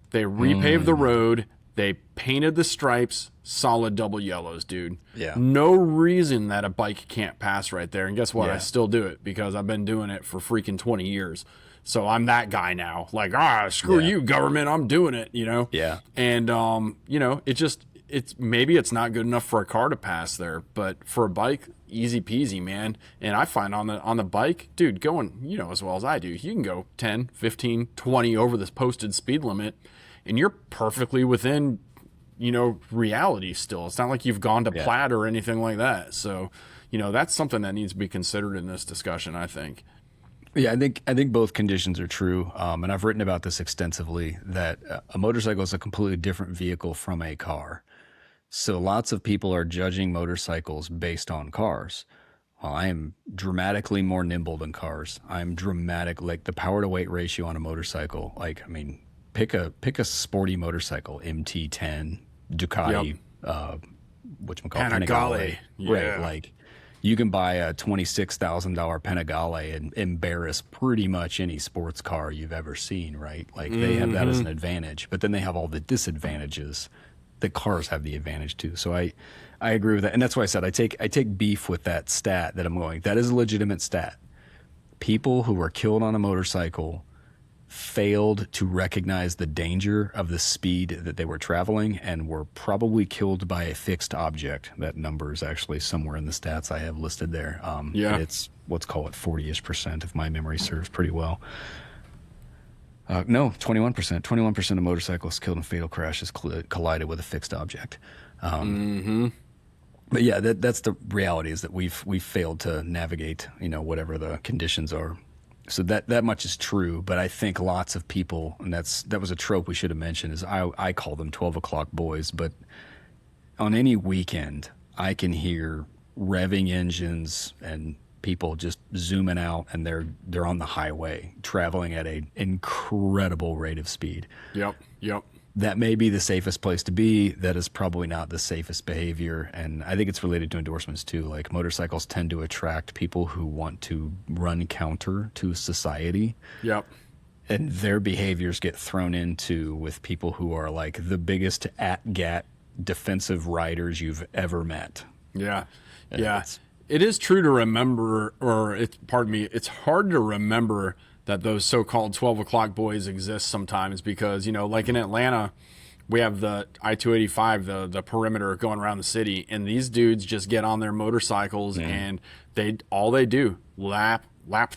They repaved the road, they painted the stripes, solid double yellows, dude. Yeah. No reason that a bike can't pass right there. And guess what? Yeah. I still do it because I've been doing it for freaking 20 years. So I'm that guy now. Like, screw you, government. I'm doing it, Yeah. And, maybe it's not good enough for a car to pass there, but for a bike, easy peasy, man. And I find on the bike, dude, going, as well as I do, you can go 10, 15, 20 over this posted speed limit and you're perfectly within reality still. It's not like you've gone to Plaid or anything like that. So, that's something that needs to be considered in this discussion, I think. Yeah, I think both conditions are true. And I've written about this extensively, that a motorcycle is a completely different vehicle from a car. So lots of people are judging motorcycles based on cars. Well, I am dramatically more nimble than cars. I'm like the power to weight ratio on a motorcycle. Like, I mean, pick a sporty motorcycle, MT10, Ducati, whatchamacallit, Panigale. Right, like You can buy a $26,000 Panigale and embarrass pretty much any sports car you've ever seen, right? Like they have that as an advantage, but then they have all the disadvantages that cars have the advantage too. So I agree with that. And that's why I said I take beef with that stat that I'm going, that is a legitimate stat. People who were killed on a motorcycle failed to recognize the danger of the speed that they were traveling and were probably killed by a fixed object. That number is actually somewhere in the stats I have listed there. It's, let's call it 40-ish% if my memory serves pretty well. No, 21%. 21% of motorcyclists killed in fatal crashes collided with a fixed object. But yeah, that's the reality, is that we've failed to navigate, whatever the conditions are. So that much is true, but I think lots of people, and that was a trope we should have mentioned, is I call them 12 o'clock boys, but on any weekend, I can hear revving engines and people just zooming out, and they're on the highway, traveling at an incredible rate of speed. Yep. That may be the safest place to be. That is probably not the safest behavior. And I think it's related to endorsements too. Like motorcycles tend to attract people who want to run counter to society. Yep. And their behaviors get thrown into with people who are like the biggest at-gat defensive riders you've ever met. Yeah. Yeah. It is true to remember, it's hard to remember that those so-called 12 o'clock boys exist sometimes because, like in Atlanta, we have the I-285, the perimeter going around the city, and these dudes just get on their motorcycles and all they do, lap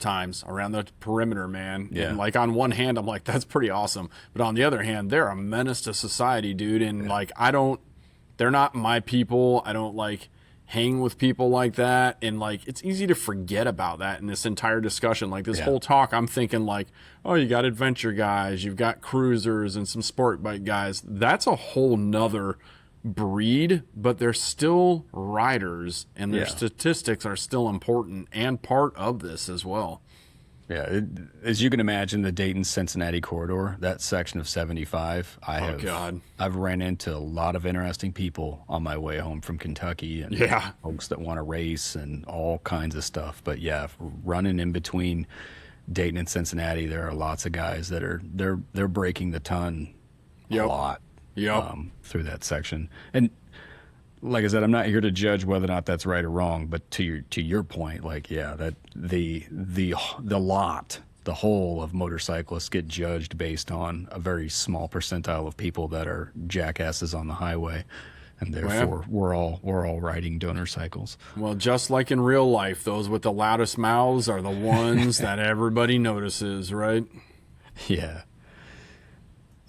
times around the perimeter, man. Yeah. And like on one hand, I'm like, that's pretty awesome. But on the other hand, they're a menace to society, dude. And like, they're not my people. I don't hang with people like that, and like it's easy to forget about that in this entire discussion. Like this whole talk, I'm thinking like, oh, you got adventure guys, you've got cruisers and some sport bike guys. That's a whole nother breed, but they're still riders, and their statistics are still important and part of this as well. Yeah, as you can imagine, the Dayton-Cincinnati corridor, that section of 75, I've ran into a lot of interesting people on my way home from Kentucky, and folks that want to race and all kinds of stuff. But yeah, running in between Dayton and Cincinnati, there are lots of guys that they're breaking the ton a lot through that section. And like I said, I'm not here to judge whether or not that's right or wrong, but to your point, that the whole of motorcyclists get judged based on a very small percentile of people that are jackasses on the highway, and therefore we're all riding donor cycles. Well, just like in real life, those with the loudest mouths are the ones that everybody notices, right? Yeah.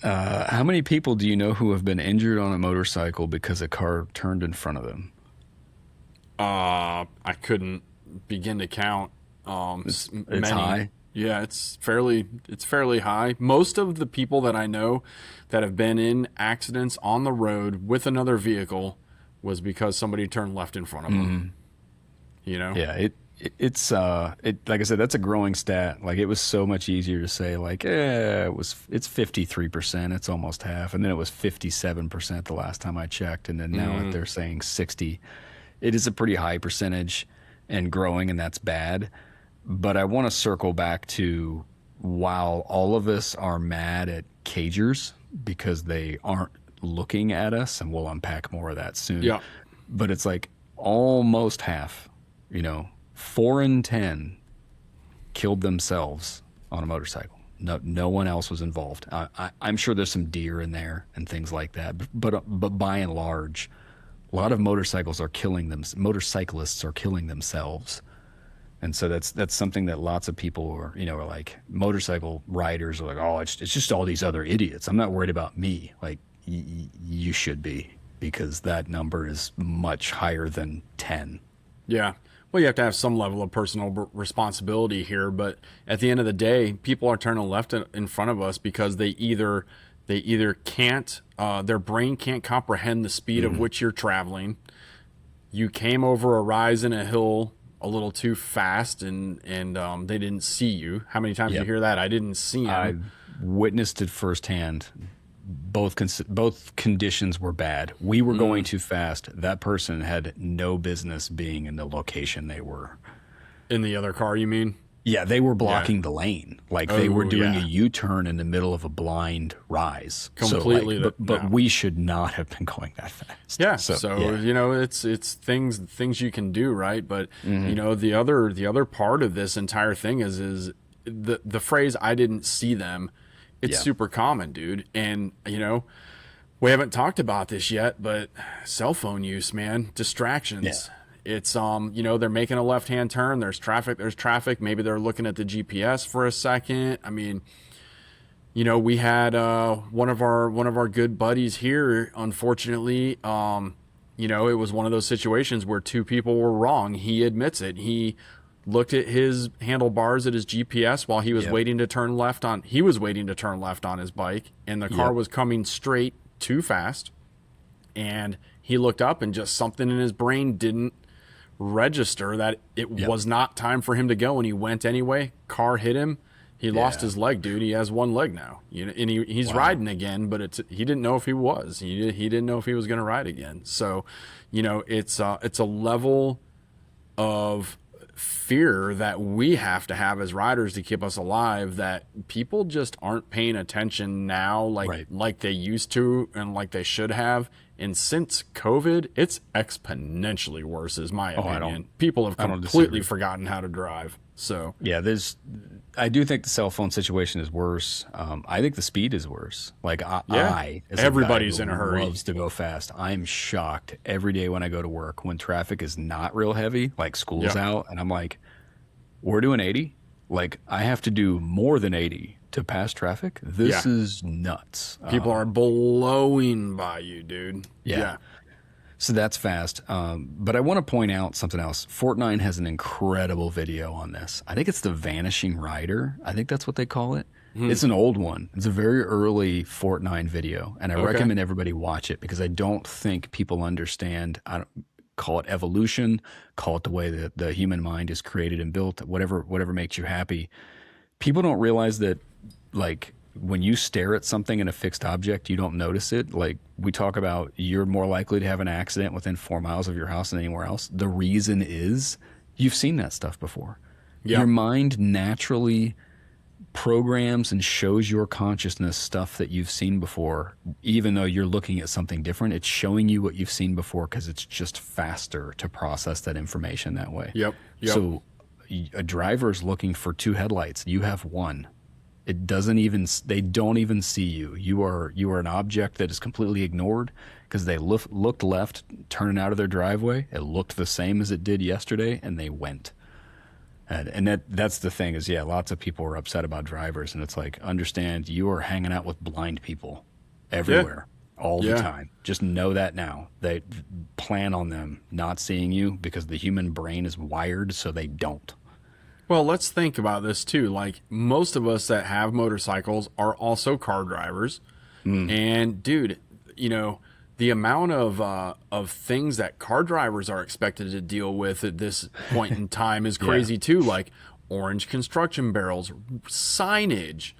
How many people do you know who have been injured on a motorcycle because a car turned in front of them? I couldn't begin to count. It's high. Yeah, it's fairly high. Most of the people that I know that have been in accidents on the road with another vehicle was because somebody turned left in front of them. Yeah, it's like I said, that's a growing stat. Like it was so much easier to say it's 53%, it's almost half, and then it was 57% the last time I checked, and then now they're saying 60. It is a pretty high percentage and growing, and that's bad. But I want to circle back to, while all of us are mad at cagers because they aren't looking at us, and we'll unpack more of that soon. Yeah. But it's like almost half, 4 in 10 killed themselves on a motorcycle. No one else was involved. I'm sure there's some deer in there and things like that, but by and large, a lot of motorcyclists are killing themselves. And so that's something that lots of people are like, motorcycle riders are like, oh, it's just all these other idiots. I'm not worried about me. Like you should be, because that number is much higher than 10. Yeah. Well, you have to have some level of personal responsibility here, but at the end of the day, people are turning left in front of us because they either can't, their brain can't comprehend the speed of which you're traveling. You came over a rise in a hill a little too fast, and they didn't see you. How many times do you hear that? I didn't see him. I witnessed it firsthand both conditions were bad. We were going too fast. That person had no business being in the location they were. In the other car, you mean? Yeah, they were blocking the lane. Like they were doing a yeah. U-turn in the middle of a blind rise. Completely. So, like, but we should not have been going that fast. Yeah. So you know, it's things you can do, right? But you know, the other part of this entire thing is the phrase "I didn't see them." It's super common, dude. And you know, we haven't talked about this yet, but cell phone use, man, distractions. Yeah. It's you know, they're making a left-hand turn, there's traffic, maybe they're looking at the GPS for a second. I mean, you know, we had one of our good buddies here, unfortunately, you know, it was one of those situations where two people were wrong. He admits it. He looked at his handlebars at his GPS while he was waiting to turn left on his bike, and the car was coming straight too fast. And he looked up and just something in his brain didn't register that it was not time for him to go, and he went anyway. Car hit him. He lost his leg, dude. He has one leg now. You know, and he's riding again, but he didn't know if he was. He didn't know if he was going to ride again. So, you know, it's a level of fear that we have to have as riders to keep us alive that people just aren't paying attention now like they used to and like they should have. And since COVID, it's exponentially worse, is my opinion. People have completely forgotten how to drive. So yeah, I do think the cell phone situation is worse. I think the speed is worse. Like everybody's in a hurry. Loves to go fast. I'm shocked every day when I go to work when traffic is not real heavy, like school's out, and I'm like, we're doing 80. Like I have to do more than 80 to pass traffic. This is nuts. People are blowing by you, dude. Yeah. So that's fast. But I want to point out something else. Fortnite has an incredible video on this. I think it's the Vanishing Rider. I think that's what they call it. It's an old one. It's a very early Fortnite video, and I recommend everybody watch it because I don't think people understand. I don't call it evolution, call it the way that the human mind is created and built, whatever makes you happy. People don't realize that, like, when you stare at something in a fixed object, you don't notice it. Like we talk about, you're more likely to have an accident within 4 miles of your house than anywhere else. The reason is you've seen that stuff before. Your mind naturally programs and shows your consciousness stuff that you've seen before, even though you're looking at something different. It's showing you what you've seen before because it's just faster to process that information that way. So a driver's looking for 2 headlights. You have 1. It doesn't even, they don't even see you. You are an object that is completely ignored because they looked left, turning out of their driveway. It looked the same as it did yesterday, and they went. And that's the thing is, lots of people are upset about drivers, and it's like, understand you are hanging out with blind people everywhere all the time. Just know that now. They plan on them not seeing you because the human brain is wired so they don't. Well, let's think about this too. Like most of us that have motorcycles are also car drivers. And dude, you know, the amount of things that car drivers are expected to deal with at this point in time is crazy too. Like orange construction barrels, signage,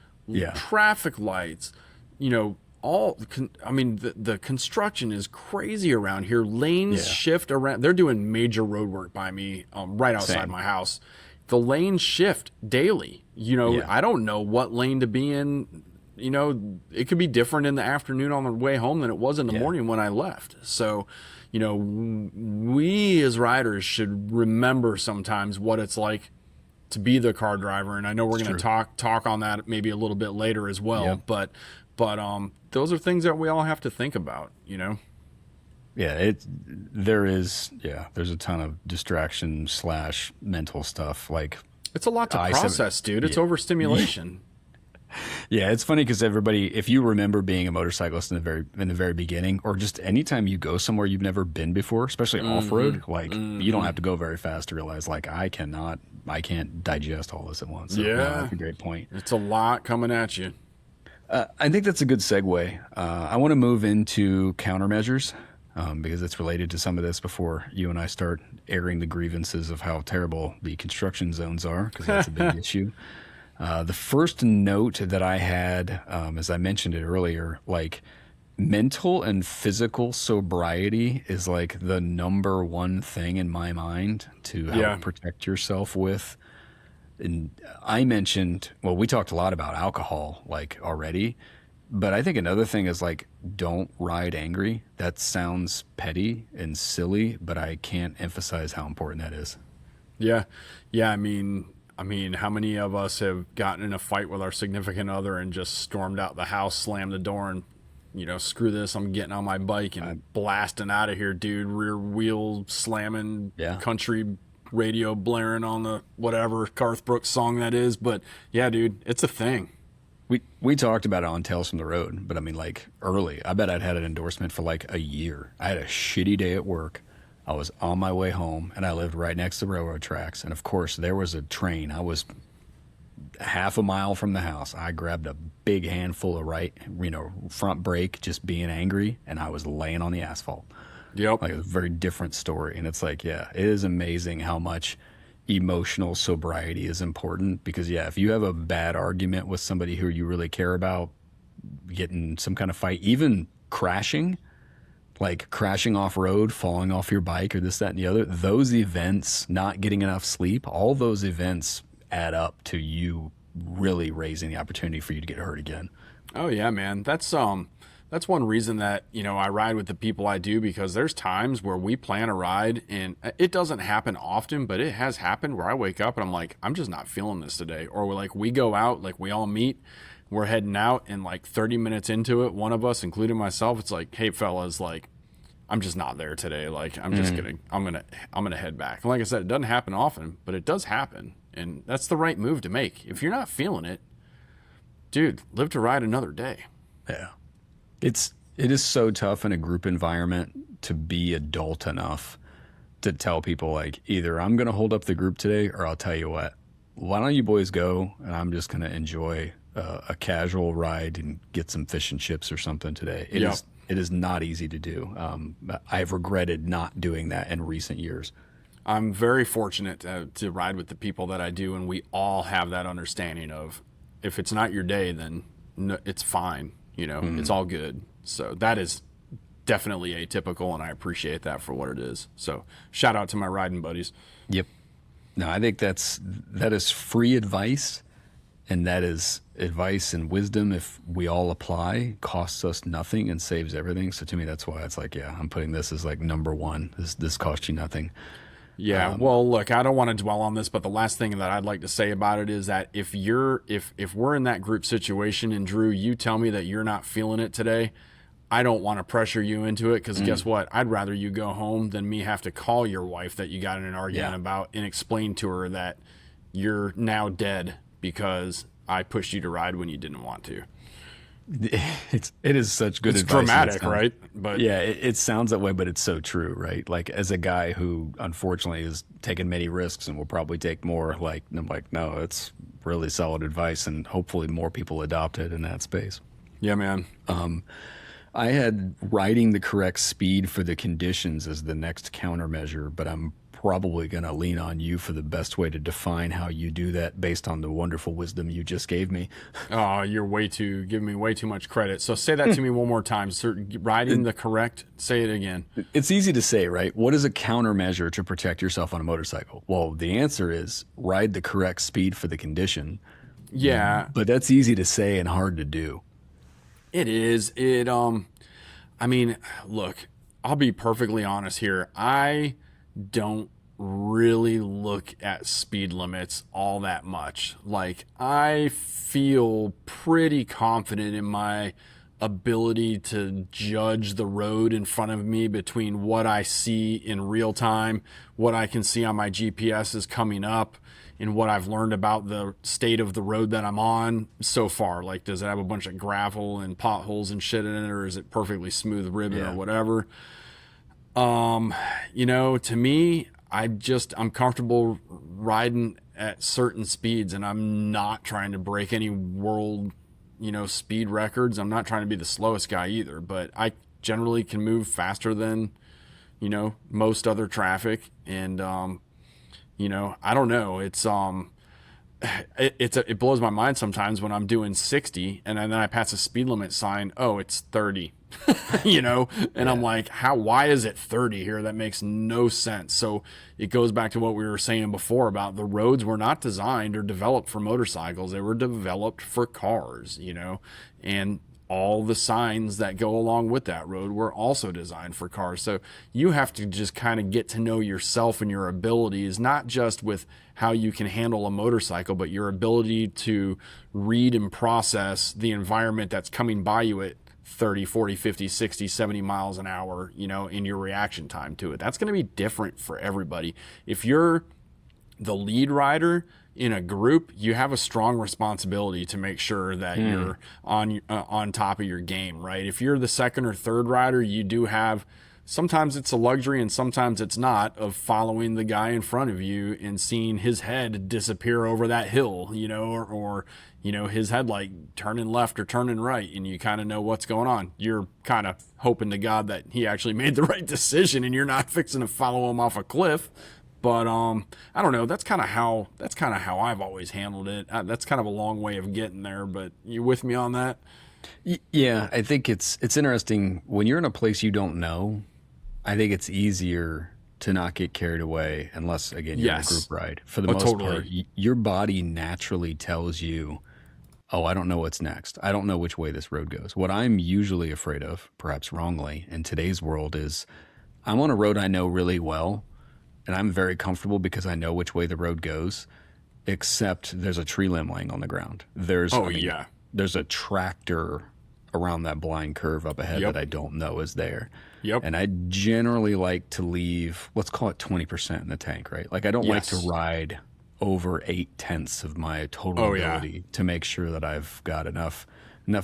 traffic lights, you know, the construction is crazy around here. Lanes shift around. They're doing major road work by me right outside my house. The lanes shift daily. You know, I don't know what lane to be in. You know, it could be different in the afternoon on the way home than it was in the morning when I left. So, you know, we as riders should remember sometimes what it's like to be the car driver. And I know we're going to talk on that maybe a little bit later as well. But those are things that we all have to think about, you know? There's a ton of distraction / mental stuff. Like it's a lot to process, dude. It's overstimulation. It's funny because everybody, if you remember being a motorcyclist in the very beginning, or just anytime you go somewhere you've never been before, especially off-road, like you don't have to go very fast to realize like I can't digest all this at once. So, that's a great point. It's a lot coming at you. I think that's a good segue. I want to move into countermeasures. Because it's related to some of this before you and I start airing the grievances of how terrible the construction zones are, because that's a big issue. The first note that I had, as I mentioned it earlier, like mental and physical sobriety is like the number one thing in my mind to Yeah. help protect yourself with. And I mentioned, well, we talked a lot about alcohol like already, but I think another thing is like don't ride angry. That sounds petty and silly, but I can't emphasize how important that is. Yeah. Yeah. I mean, how many of us have gotten in a fight with our significant other and just stormed out the house, slammed the door, and screw this, I'm getting on my bike and blasting out of here, dude. Rear wheel slamming, Yeah. country radio blaring on the whatever Garth Brooks song that is. But yeah, dude, it's a thing. We talked about it on Tales from the Road, but I mean, like early, I bet I'd had an endorsement for like a year. I had a shitty day at work. I was on my way home, and I lived right next to railroad tracks. And of course, there was a train. I was half a mile from the house. I grabbed a big handful of front brake, just being angry, and I was laying on the asphalt. Yep. Like a very different story. And it's like, yeah, it is amazing how much emotional sobriety is important because, yeah, if you have a bad argument with somebody who you really care about, getting some kind of fight, even crashing, like crashing off road, falling off your bike or this, that, and the other, those events, not getting enough sleep, all those events add up to you really raising the opportunity for you to get hurt again. Oh yeah, man. That's one reason that, I ride with the people I do, because there's times where we plan a ride and it doesn't happen often, but it has happened where I wake up and I'm like, I'm just not feeling this today. Or we go out, like we all meet, we're heading out, and like 30 minutes into it, one of us, including myself, it's like, hey fellas, like I'm just not there today. Like I'm gonna head back. And like I said, it doesn't happen often, but it does happen. And that's the right move to make. If you're not feeling it, dude, live to ride another day. Yeah. It is so tough in a group environment to be adult enough to tell people like either I'm going to hold up the group today or I'll tell you what, why don't you boys go and I'm just going to enjoy a casual ride and get some fish and chips or something today. It is not easy to do. I've regretted not doing that in recent years. I'm very fortunate to ride with the people that I do, and we all have that understanding of if it's not your day, then no, it's fine. It's all good. So that is definitely atypical, and I appreciate that for what it is. So shout out to my riding buddies. Yep. No, I think that is free advice, and that is advice and wisdom if we all apply, costs us nothing and saves everything. So to me, that's why it's like, yeah, I'm putting this as like number one. This costs you nothing. Yeah, well, look, I don't want to dwell on this, but the last thing that I'd like to say about it is that if we're in that group situation and Drew, you tell me that you're not feeling it today, I don't want to pressure you into it because guess what? I'd rather you go home than me have to call your wife that you got in an argument about and explain to her that you're now dead because I pushed you to ride when you didn't want to. It is such good It's advice. dramatic, right? But yeah, it sounds that way, but it's so true, right? Like as a guy who unfortunately has taken many risks and will probably take more, like I'm like, no, it's really solid advice, and hopefully more people adopt it in that space. yeah, man. I had riding the correct speed for the conditions as the next countermeasure, but I'm probably going to lean on you for the best way to define how you do that based on the wonderful wisdom you just gave me. Oh, you're giving me way too much credit. So say that to me one more time. Riding the correct, say it again. It's easy to say, right? What is a countermeasure to protect yourself on a motorcycle? Well, the answer is ride the correct speed for the condition. Yeah. But that's easy to say and hard to do. It is. Look, I'll be perfectly honest here. I don't really look at speed limits all that much. Like, I feel pretty confident in my ability to judge the road in front of me between what I see in real time, what I can see on my GPS is coming up, and what I've learned about the state of the road that I'm on so far. Like, does it have a bunch of gravel and potholes and shit in it, or is it perfectly smooth ribbon or whatever? To me, I'm comfortable riding at certain speeds, and I'm not trying to break any world, speed records. I'm not trying to be the slowest guy either, but I generally can move faster than, most other traffic. And, I don't know. It's, it blows my mind sometimes when I'm doing 60 and then I pass a speed limit sign. Oh, it's 30, you know? And I'm like, why is it 30 here? That makes no sense. So it goes back to what we were saying before about the roads were not designed or developed for motorcycles. They were developed for cars, you know? And all the signs that go along with that road were also designed for cars. So you have to just kind of get to know yourself and your abilities, not just with how you can handle a motorcycle, but your ability to read and process the environment that's coming by you at 30, 40, 50, 60, 70 miles an hour, you know, in your reaction time to it. That's going to be different for everybody. If you're the lead rider in a group, you have a strong responsibility to make sure that you're on top of your game, right? If you're the second or third rider, you do have, sometimes it's a luxury and sometimes it's not, of following the guy in front of you and seeing his head disappear over that hill, you know, or you know, his headlight turning left or turning right, and you kind of know what's going on. You're kind of hoping to God that he actually made the right decision and you're not fixing to follow him off a cliff. But I don't know. That's kind of how I've always handled it. That's kind of a long way of getting there. But you with me on that? Yeah, I think it's interesting when you're in a place you don't know. I think it's easier to not get carried away unless, again, you're in a group ride. For the most part, your body naturally tells you, oh, I don't know what's next. I don't know which way this road goes. What I'm usually afraid of, perhaps wrongly, in today's world is I'm on a road I know really well, and I'm very comfortable because I know which way the road goes, except there's a tree limb laying on the ground. There's a tractor around that blind curve up ahead that I don't know is there. Yep. And I generally like to leave, let's call it 20% in the tank, right? Like I don't like to ride over 8/10 of my total ability to make sure that I've got enough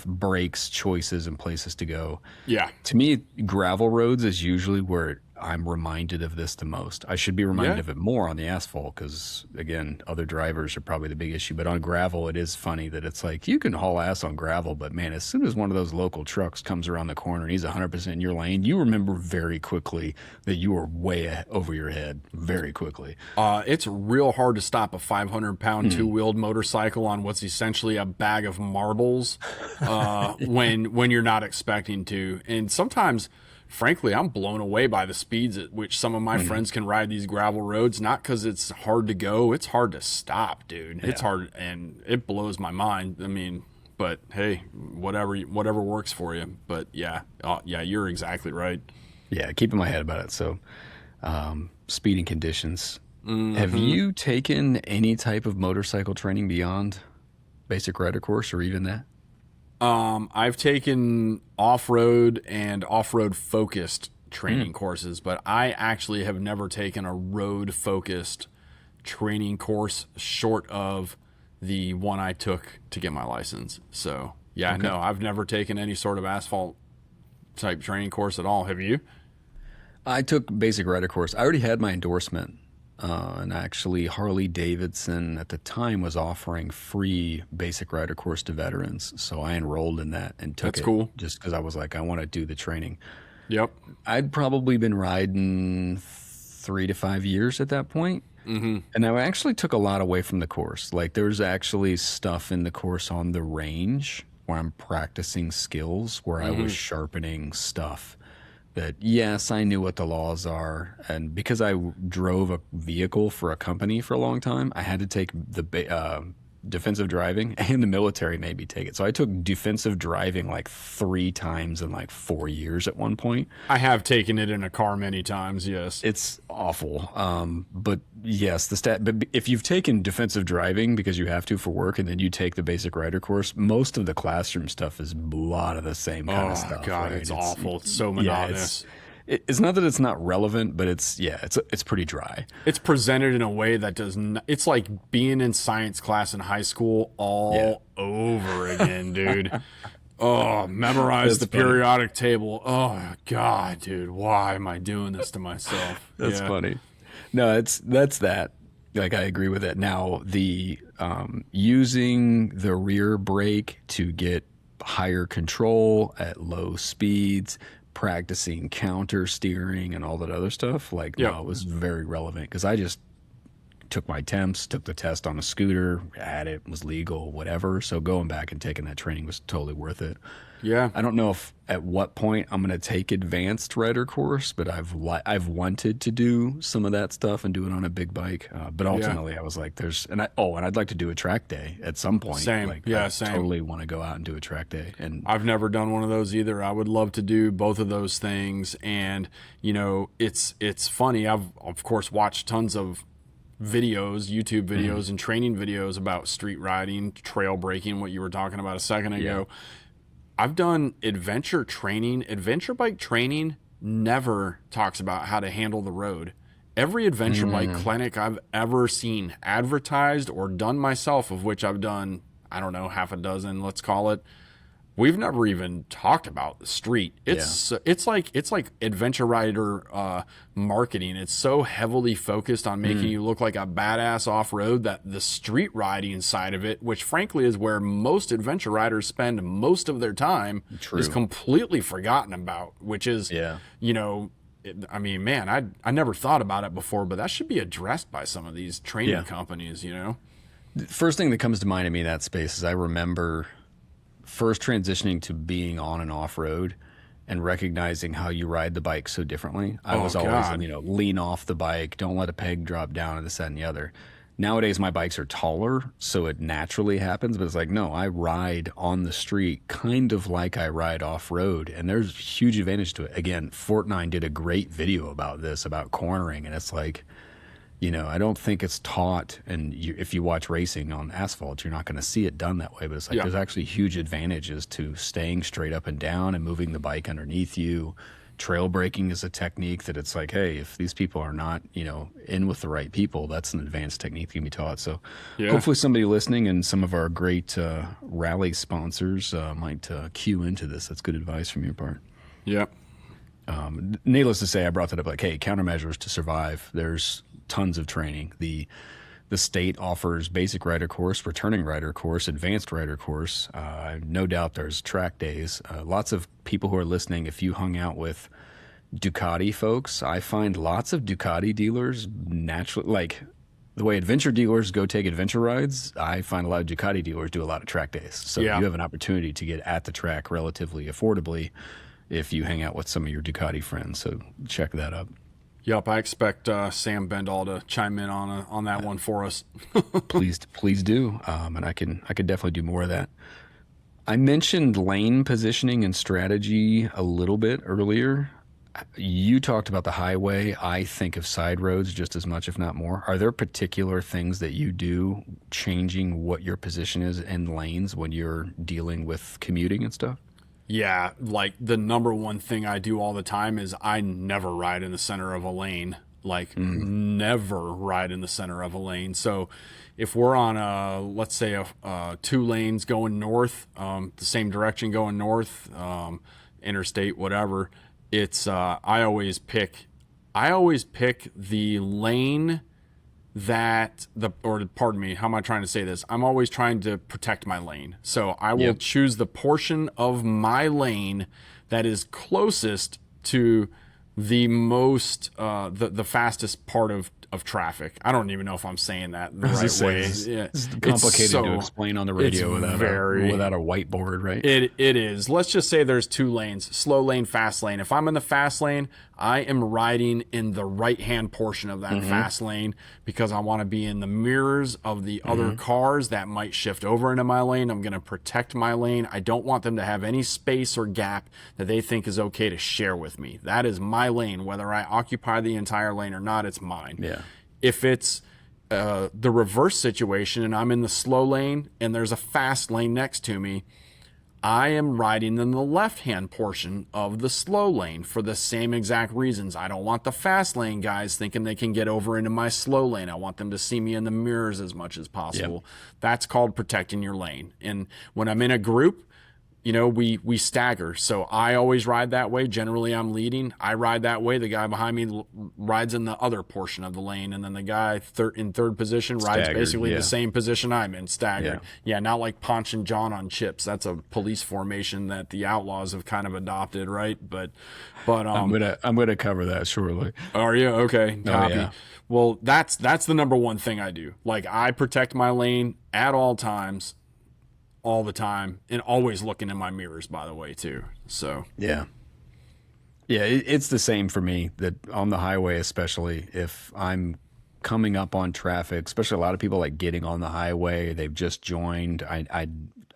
brakes, choices, and places to go. Yeah. To me, gravel roads is usually where I'm reminded of this the most. I should be reminded of it more on the asphalt because, again, other drivers are probably the big issue. But on gravel, it is funny that it's like you can haul ass on gravel, but man, as soon as one of those local trucks comes around the corner and he's 100% in your lane, you remember very quickly that you are way over your head very quickly. It's real hard to stop a 500-pound two-wheeled motorcycle on what's essentially a bag of marbles when you're not expecting to. And sometimes, frankly, I'm blown away by the speeds at which some of my friends can ride these gravel roads. Not because it's hard to go, it's hard to stop, dude. It's hard, and it blows my mind. I mean, but hey, whatever works for you. But yeah, you're exactly right. Yeah, keeping my head about it. So, speeding conditions. Have you taken any type of motorcycle training beyond basic rider course or even that? I've taken off-road and off-road focused training courses, but I actually have never taken a road focused training course short of the one I took to get my license. So no, I've never taken any sort of asphalt type training course at all. Have you? I took basic rider course. I already had my endorsement. And actually, Harley Davidson at the time was offering free basic rider course to veterans. So I enrolled in that and took it. That's cool. Just because I was like, I want to do the training. Yep. I'd probably been riding 3 to 5 years at that point. And I actually took a lot away from the course. Like there's actually stuff in the course on the range where I'm practicing skills, where I was sharpening stuff. That yes, I knew what the laws are, and because I drove a vehicle for a company for a long time, I had to take the defensive driving, and the military made me take it. So I took defensive driving like 3 times in like 4 years at one point. I have taken it in a car many times. Yes, it's awful. But yes, But if you've taken defensive driving because you have to for work, and then you take the basic rider course, most of the classroom stuff is a lot of the same kind of stuff. Oh God, right? it's awful. It's so monotonous. It's not that it's not relevant, but it's pretty dry. It's presented in a way that does not. It's like being in science class in high school all over again, dude. Memorize the periodic table. Oh God, dude, why am I doing this to myself? That's funny. No, that's that. Like I agree with that. Now the using the rear brake to get higher control at low speeds, practicing counter steering and all that other stuff, like no, it was very relevant because I just took my temps, took the test on a scooter, had it, was legal, whatever. So going back and taking that training was totally worth it. Yeah. I don't know if at what point I'm going to take advanced rider course, but I've wanted to do some of that stuff and do it on a big bike. But ultimately I was like, and I'd like to do a track day at some point. Same. Like, yeah. I Same. totally want to go out and do a track day. And I've never done one of those either. I would love to do both of those things. And, you know, it's funny. I've of course watched tons of videos, YouTube videos and training videos about street riding, trail braking, what you were talking about a second ago. Yeah. I've done adventure training. Adventure bike training never talks about how to handle the road. Every adventure bike clinic I've ever seen advertised or done myself, of which I've done, I don't know, half a dozen, let's call it, we've never even talked about the street. It's like adventure rider marketing. It's so heavily focused on making you look like a badass off-road that the street riding side of it, which frankly is where most adventure riders spend most of their time, is completely forgotten about, which is, you know, I mean, man, I never thought about it before, but that should be addressed by some of these training companies, you know? The first thing that comes to mind to me in that space is I remember first transitioning to being on and off road and recognizing how you ride the bike so differently. I was always, you know, lean off the bike, don't let a peg drop down, and this, that, and the other. Nowadays, my bikes are taller, so it naturally happens. But it's like, no, I ride on the street kind of like I ride off road, and there's huge advantage to it. Again, Fortnite did a great video about this, about cornering, and it's like, you know, I don't think it's taught, and if you watch racing on asphalt, you're not going to see it done that way. But it's like there's actually huge advantages to staying straight up and down and moving the bike underneath you. Trail braking is a technique that it's like, hey, if these people are not, you know, in with the right people, that's an advanced technique that can be taught. So hopefully somebody listening and some of our great rally sponsors might cue into this. That's good advice from your part. Yep. Needless to say, I brought that up like, hey, countermeasures to survive. There's tons of training. The state offers basic rider course, returning rider course, advanced rider course. No doubt there's track days. Lots of people who are listening, if you hung out with Ducati folks, I find lots of Ducati dealers naturally, like the way adventure dealers go take adventure rides, I find a lot of Ducati dealers do a lot of track days. So you have an opportunity to get at the track relatively affordably if you hang out with some of your Ducati friends. So check that up. Yep, I expect Sam Bendall to chime in on that one for us. Please do, and I can definitely do more of that. I mentioned lane positioning and strategy a little bit earlier. You talked about the highway. I think of side roads just as much, if not more. Are there particular things that you do changing what your position is in lanes when you're dealing with commuting and stuff? Yeah, like the number one thing I do all the time is I never ride in the center of a lane. Like never ride in the center of a lane. So if we're on let's say two lanes going north, the same direction going north, interstate, whatever, it's I always pick the lane pardon me, how am I trying to say this? I'm always trying to protect my lane. So I will choose the portion of my lane that is closest to the most, the fastest part of traffic. I don't even know if I'm saying that the right way. It's complicated to explain on the radio without a whiteboard, right? It is. Let's just say there's two lanes, slow lane, fast lane. If I'm in the fast lane, I am riding in the right-hand portion of that fast lane because I want to be in the mirrors of the other cars that might shift over into my lane. I'm going to protect my lane. I don't want them to have any space or gap that they think is okay to share with me. That is my lane. Whether I occupy the entire lane or not, it's mine. Yeah. If it's the reverse situation and I'm in the slow lane and there's a fast lane next to me, I am riding in the left-hand portion of the slow lane for the same exact reasons. I don't want the fast lane guys thinking they can get over into my slow lane. I want them to see me in the mirrors as much as possible. That's called protecting your lane. And when I'm in a group, we stagger. So I always ride that way. Generally, I'm leading. I ride that way. The guy behind me rides in the other portion of the lane, and then the guy in third position rides basically the same position I'm in, staggered. Yeah, not like Ponch and John on chips. That's a police formation that the Outlaws have kind of adopted, right? But I'm gonna cover that shortly. Are you okay? Copy. Oh, yeah. Well, that's the number one thing I do. Like, I protect my lane at all times, all the time, and always looking in my mirrors, by the way, too. So yeah, it's the same for me. That on the highway, especially if I'm coming up on traffic, especially a lot of people like getting on the highway, they've just joined.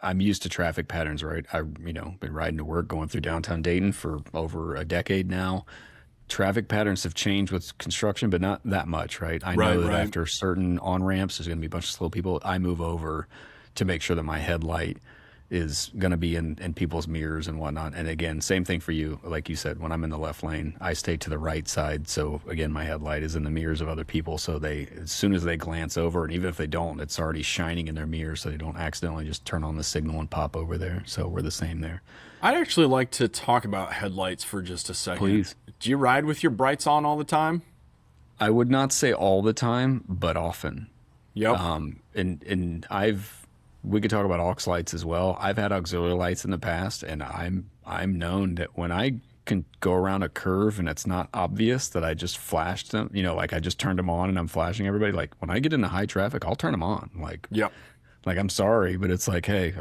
I'm used to traffic patterns, right? Been riding to work, going through downtown Dayton for over a decade now. Traffic patterns have changed with construction, but not that much, right? I know that after certain on-ramps, there's going to be a bunch of slow people. I move over to make sure that my headlight is going to be in people's mirrors and whatnot. And again, same thing for you. Like you said, when I'm in the left lane, I stay to the right side. So again, my headlight is in the mirrors of other people. So as soon as they glance over, and even if they don't, it's already shining in their mirrors, so they don't accidentally just turn on the signal and pop over there. So we're the same there. I'd actually like to talk about headlights for just a second. Please. Do you ride with your brights on all the time? I would not say all the time, but often. Yep. And we could talk about aux lights as well. I've had auxiliary lights in the past, and I'm known that when I can go around a curve and it's not obvious that I just flashed them, like I just turned them on and I'm flashing everybody. Like when I get into high traffic, I'll turn them on. Like, yep. Like I'm sorry, but it's like, hey,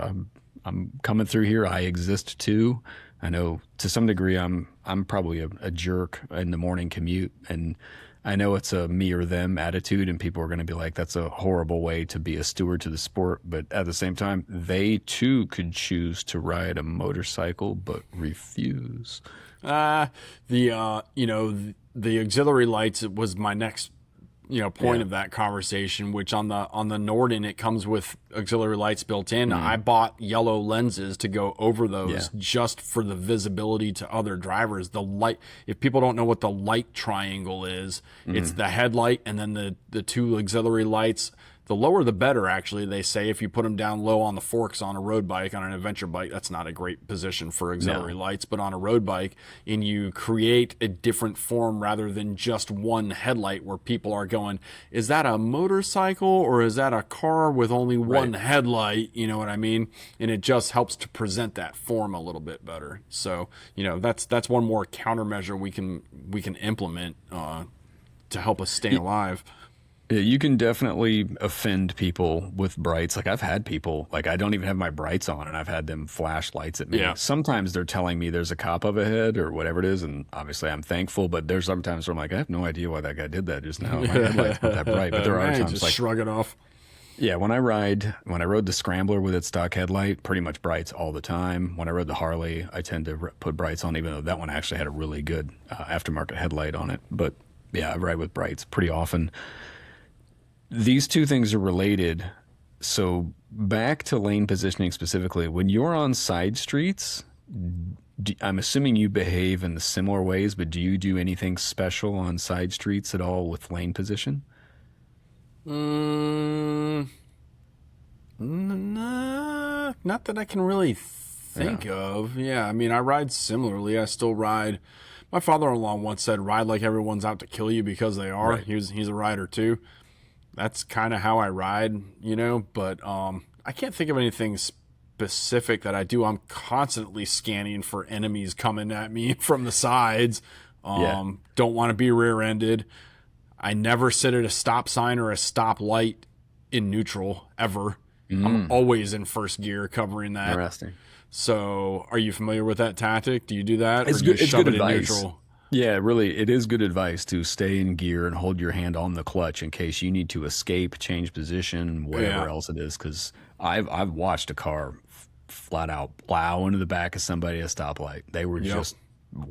I'm coming through here. I exist too. I know to some degree I'm probably a jerk in the morning commute, and I know it's a me or them attitude, and people are going to be like, that's a horrible way to be a steward to the sport. But at the same time, they too could choose to ride a motorcycle but refuse. The auxiliary lights was my next point of that conversation, which on the Norden, it comes with auxiliary lights built in. I bought yellow lenses to go over those just for the visibility to other drivers. The light, if people don't know what the light triangle is, it's the headlight and then the two auxiliary lights. The lower the better, actually, they say. If you put them down low on the forks on a road bike, on an adventure bike, that's not a great position for auxiliary lights, but on a road bike, and you create a different form rather than just one headlight where people are going, is that a motorcycle or is that a car with only one headlight? You know what I mean? And it just helps to present that form a little bit better. So, that's one more countermeasure we can implement to help us stay alive. Yeah, you can definitely offend people with brights. Like I've had people, like I don't even have my brights on and I've had them flash lights at me. Yeah. Sometimes they're telling me there's a cop up ahead or whatever it is, and obviously I'm thankful, but there's sometimes where I'm like, I have no idea why that guy did that just now. My headlight's not that bright, but there are times just like shrug it off. Yeah, when I rode the Scrambler with its stock headlight, pretty much brights all the time. When I rode the Harley, I tend to put brights on, even though that one actually had a really good aftermarket headlight on it. But yeah, I ride with brights pretty often. These two things are related. So back to lane positioning specifically, when you're on side streets, I'm assuming you behave in the similar ways, but do you do anything special on side streets at all with lane position? Not that I can really think of. Yeah, I mean, I ride similarly. I still ride. My father-in-law once said, ride like everyone's out to kill you because they are. Right. He's a rider too. That's kind of how I ride, but I can't think of anything specific that I do. I'm constantly scanning for enemies coming at me from the sides. Don't want to be rear-ended. I never sit at a stop sign or a stop light in neutral, ever. I'm always in first gear covering that. Interesting. So are you familiar with that tactic? Do you do that? It's good advice. In neutral? Yeah, really, it is good advice to stay in gear and hold your hand on the clutch in case you need to escape, change position, whatever else it is. Because I've watched a car flat out plow into the back of somebody at a stoplight. They were just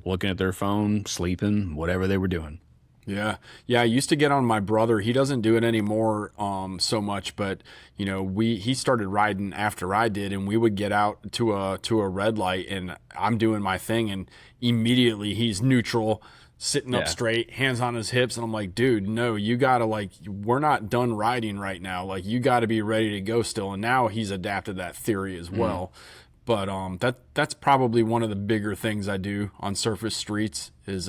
looking at their phone, sleeping, whatever they were doing. Yeah. I used to get on my brother. He doesn't do it anymore so much, but he started riding after I did, and we would get out to a red light, and I'm doing my thing, and immediately he's neutral, sitting up straight, hands on his hips, and I'm like, dude, no, you gotta, we're not done riding right now. You gotta be ready to go still. And now he's adapted that theory as well. But that's probably one of the bigger things I do on surface streets is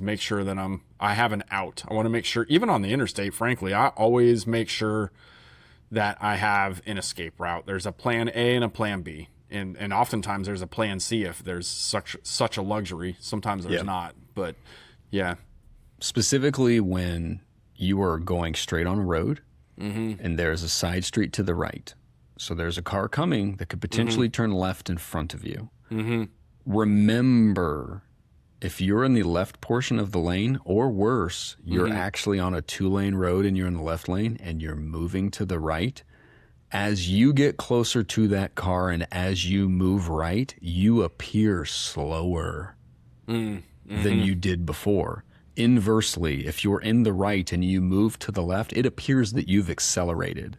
make sure that I have an out. I want to make sure, even on the interstate, frankly, I always make sure that I have an escape route. There's a plan A and a plan B. And oftentimes there's a plan C if there's such a luxury. Sometimes there's not. But yeah. Specifically when you are going straight on a road and there's a side street to the right. So there's a car coming that could potentially turn left in front of you. Remember, if you're in the left portion of the lane, or worse, you're actually on a 2-lane road and you're in the left lane and you're moving to the right, as you get closer to that car and as you move right, you appear slower than you did before. Inversely, if you're in the right and you move to the left, it appears that you've accelerated.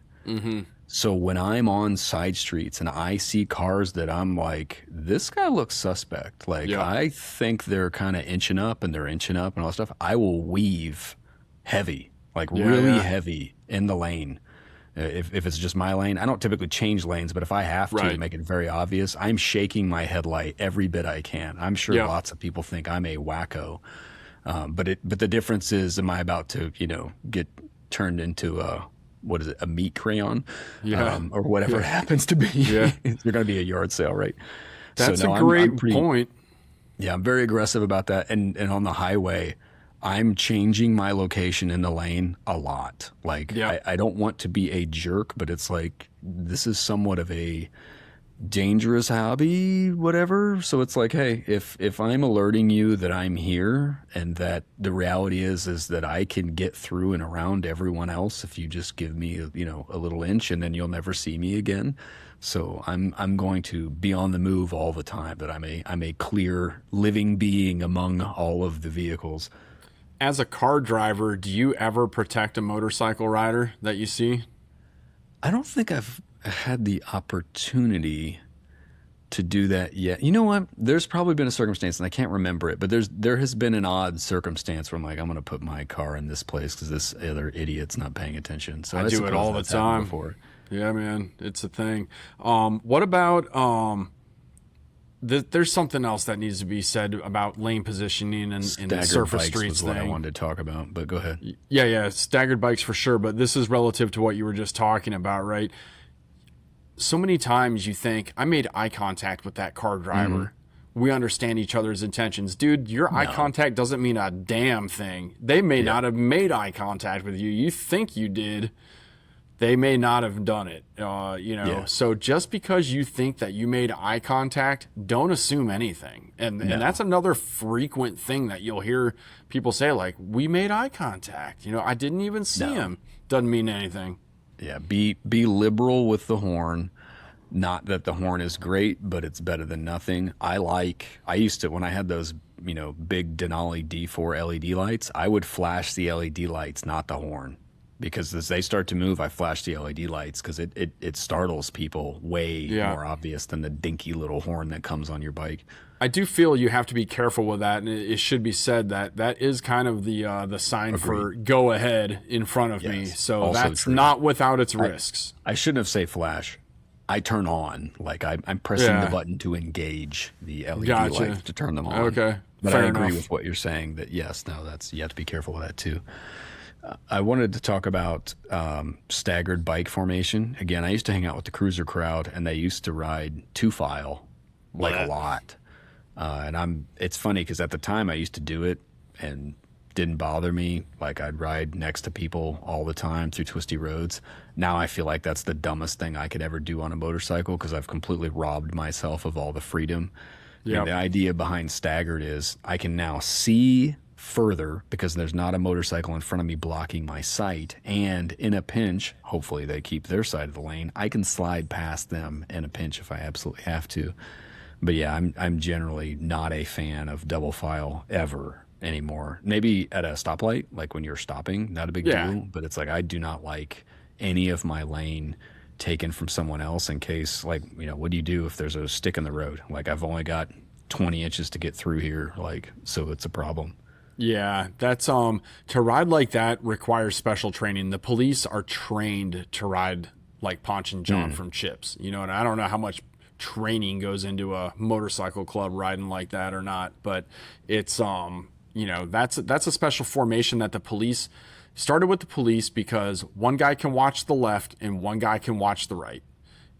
So when I'm on side streets and I see cars that I'm like, this guy looks suspect. Like, I think they're kind of inching up and they're inching up and all that stuff. I will weave heavy, like really heavy in the lane. If it's just my lane, I don't typically change lanes, but if I have to make it very obvious, I'm shaking my headlight every bit I can. I'm sure lots of people think I'm a wacko. But the difference is, am I about to, get turned into a meat crayon, or whatever it happens to be? You're going to be a yard sale, right? That's a great point. Yeah, I'm very aggressive about that. And on the highway, I'm changing my location in the lane a lot. Like, I don't want to be a jerk, but it's like, this is somewhat of a dangerous hobby, whatever. So it's like, hey, if I'm alerting you that I'm here and that the reality is that I can get through and around everyone else if you just give me a little inch, and then you'll never see me again. So I'm going to be on the move all the time, but I'm a clear living being among all of the vehicles. As a car driver, do you ever protect a motorcycle rider that you see? I don't think I've had the opportunity to do that yet. You know what? There's probably been a circumstance, and I can't remember it, but there has been an odd circumstance where I'm like, I'm going to put my car in this place because this other idiot's not paying attention. So I do it all the time. Before. Yeah, man, it's a thing. What about there's something else that needs to be said about lane positioning and the surface streets thing. What I wanted to talk about, but go ahead. Yeah, staggered bikes for sure, but this is relative to what you were just talking about, right? So many times you think, I made eye contact with that car driver. We understand each other's intentions. Dude, your eye contact doesn't mean a damn thing. They may not have made eye contact with you. You think you did. They may not have done it. So just because you think that you made eye contact, don't assume anything. And that's another frequent thing that you'll hear people say, like, we made eye contact. I didn't even see him. Doesn't mean anything. Yeah, be liberal with the horn. Not that the horn is great, but it's better than nothing. I used to, when I had those, big Denali D4 LED lights, I would flash the LED lights, not the horn. Because as they start to move, I flash the LED lights because it startles people way more obvious than the dinky little horn that comes on your bike. I do feel you have to be careful with that, and it should be said that is kind of the sign for go ahead in front of me. So also that's true. Not without its risks. I shouldn't have said flash. I turn on, like I'm pressing the button to engage the LED lights to turn them on. Okay, but I agree with what you're saying. That you have to be careful with that too. I wanted to talk about staggered bike formation. Again, I used to hang out with the cruiser crowd, and they used to ride two-file like a lot. It's funny because at the time I used to do it and didn't bother me. Like, I'd ride next to people all the time through twisty roads. Now I feel like that's the dumbest thing I could ever do on a motorcycle because I've completely robbed myself of all the freedom. Yep. And the idea behind staggered is I can now see further because there's not a motorcycle in front of me blocking my sight, and in a pinch, hopefully they keep their side of the lane, I can slide past them in a pinch if I absolutely have to. But yeah, I'm generally not a fan of double file ever anymore. Maybe at a stoplight, like when you're stopping, not a big deal, but it's like I do not like any of my lane taken from someone else in case, like, what do you do if there's a stick in the road? Like, I've only got 20 inches to get through here, like, so it's a problem. Yeah, that's to ride like that requires special training. The police are trained to ride like Ponch and John from Chips, and I don't know how much training goes into a motorcycle club riding like that or not, but it's that's a special formation that the police started with the police because one guy can watch the left and one guy can watch the right,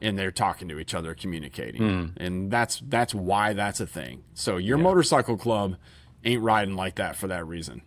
and they're talking to each other, communicating, and that's why that's a thing. So your motorcycle club ain't riding like that for that reason.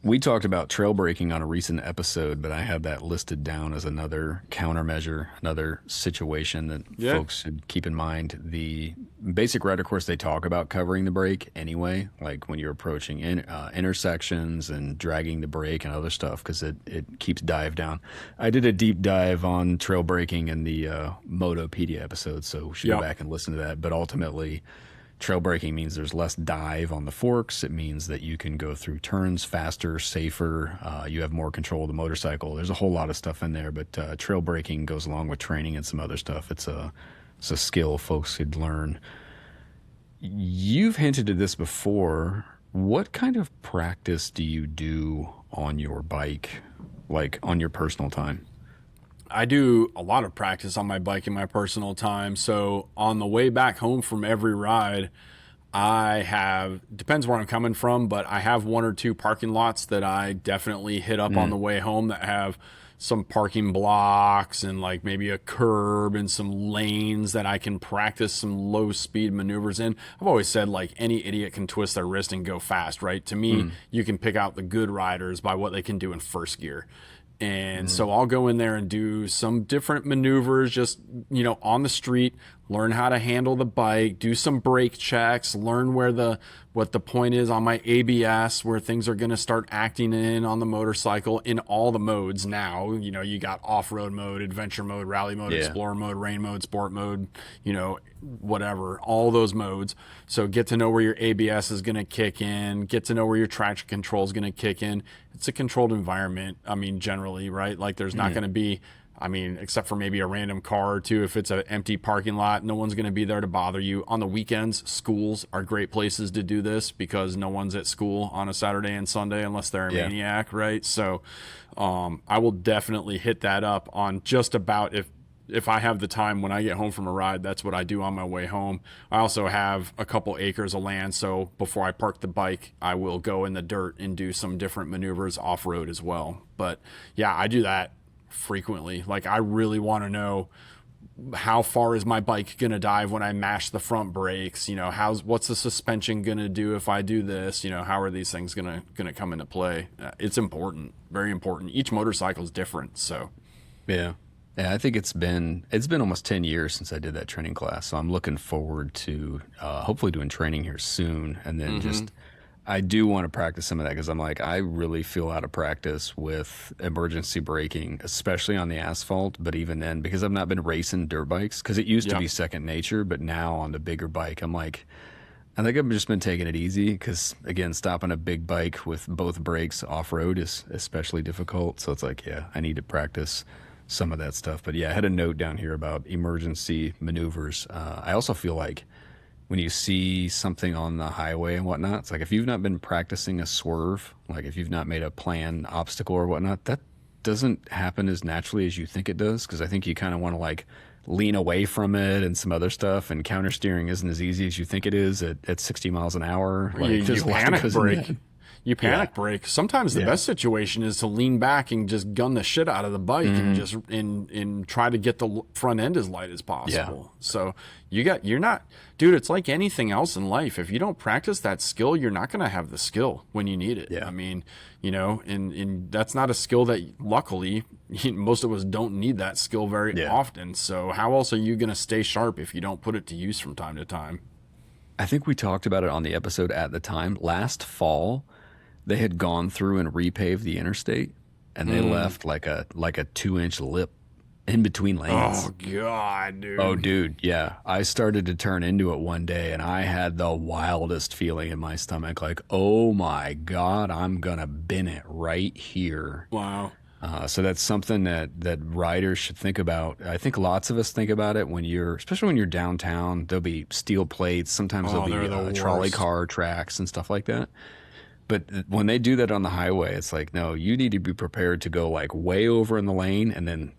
We talked about trail braking on a recent episode, but I had that listed down as another countermeasure, another situation that folks should keep in mind. The basic rider course, they talk about covering the brake anyway, like when you're approaching intersections and dragging the brake and other stuff, because it keeps dive down. I did a deep dive on trail braking in the Motopedia episode, so we should go back and listen to that. But ultimately, trail braking means there's less dive on the forks. It means that you can go through turns faster, safer. You have more control of the motorcycle. There's a whole lot of stuff in there, but trail braking goes along with training and some other stuff. It's a skill folks could learn. You've hinted at this before. What kind of practice do you do on your bike, like on your personal time? I do a lot of practice on my bike in my personal time. So on the way back home from every ride, depends where I'm coming from, but I have one or two parking lots that I definitely hit up on the way home that have some parking blocks and like maybe a curb and some lanes that I can practice some low speed maneuvers in. I've always said like any idiot can twist their wrist and go fast, right? To me, you can pick out the good riders by what they can do in first gear. And so I'll go in there and do some different maneuvers, just, on the street, learn how to handle the bike, do some brake checks, learn what the point is on my ABS, where things are going to start acting in on the motorcycle in all the modes now. You got off-road mode, adventure mode, rally mode, explorer mode, rain mode, sport mode, whatever, all those modes. So get to know where your ABS is going to kick in, get to know where your traction control is going to kick in. It's a controlled environment. I mean, generally, right? Like there's not going to be, except for maybe a random car or two. If it's an empty parking lot, no one's going to be there to bother you. On the weekends, schools are great places to do this because no one's at school on a Saturday and Sunday unless they're a maniac, right? So I will definitely hit that up on just about if I have the time when I get home from a ride. That's what I do on my way home. I also have a couple acres of land, so before I park the bike, I will go in the dirt and do some different maneuvers off-road as well. But yeah, I do that frequently. Like I really want to know how far is my bike going to dive when I mash the front brakes? What's the suspension going to do if I do this? How are these things going to come into play? It's important, very important. Each motorcycle is different, so. Yeah. Yeah, I think it's been almost 10 years since I did that training class. So I'm looking forward to hopefully doing training here soon. And then I do want to practice some of that because I'm like, I really feel out of practice with emergency braking, especially on the asphalt. But even then, because I've not been racing dirt bikes, because it used to be second nature, but now on the bigger bike, I'm like, I think I've just been taking it easy because, again, stopping a big bike with both brakes off-road is especially difficult. So it's like, I need to practice some of that stuff. But I had a note down here about emergency maneuvers. I also feel like when you see something on the highway and whatnot, it's like if you've not been practicing a swerve, like if you've not made a planned obstacle or whatnot, that doesn't happen as naturally as you think it does. Because I think you kind of want to like lean away from it and some other stuff, and counter steering isn't as easy as you think it is at 60 miles an hour. Like, you panic brake. You panic brake. Sometimes the best situation is to lean back and just gun the shit out of the bike and just and try to get the front end as light as possible. So you're not, dude, it's like anything else in life. If you don't practice that skill, you're not going to have the skill when you need it. I mean, and that's not a skill that luckily most of us don't need that skill very often. So how else are you going to stay sharp if you don't put it to use from time to time? I think we talked about it on the episode at the time. Last fall, they had gone through and repaved the interstate, and they left like a 2-inch lip in between lanes. Oh God, dude. Oh, dude. Yeah. I started to turn into it one day, and I had the wildest feeling in my stomach. Like, oh my God, I'm going to bin it right here. Wow. So that's something that riders should think about. I think lots of us think about it especially when you're downtown. There'll be steel plates. Sometimes there'll be trolley car tracks and stuff like that. But when they do that on the highway, it's like, no, you need to be prepared to go like way over in the lane and then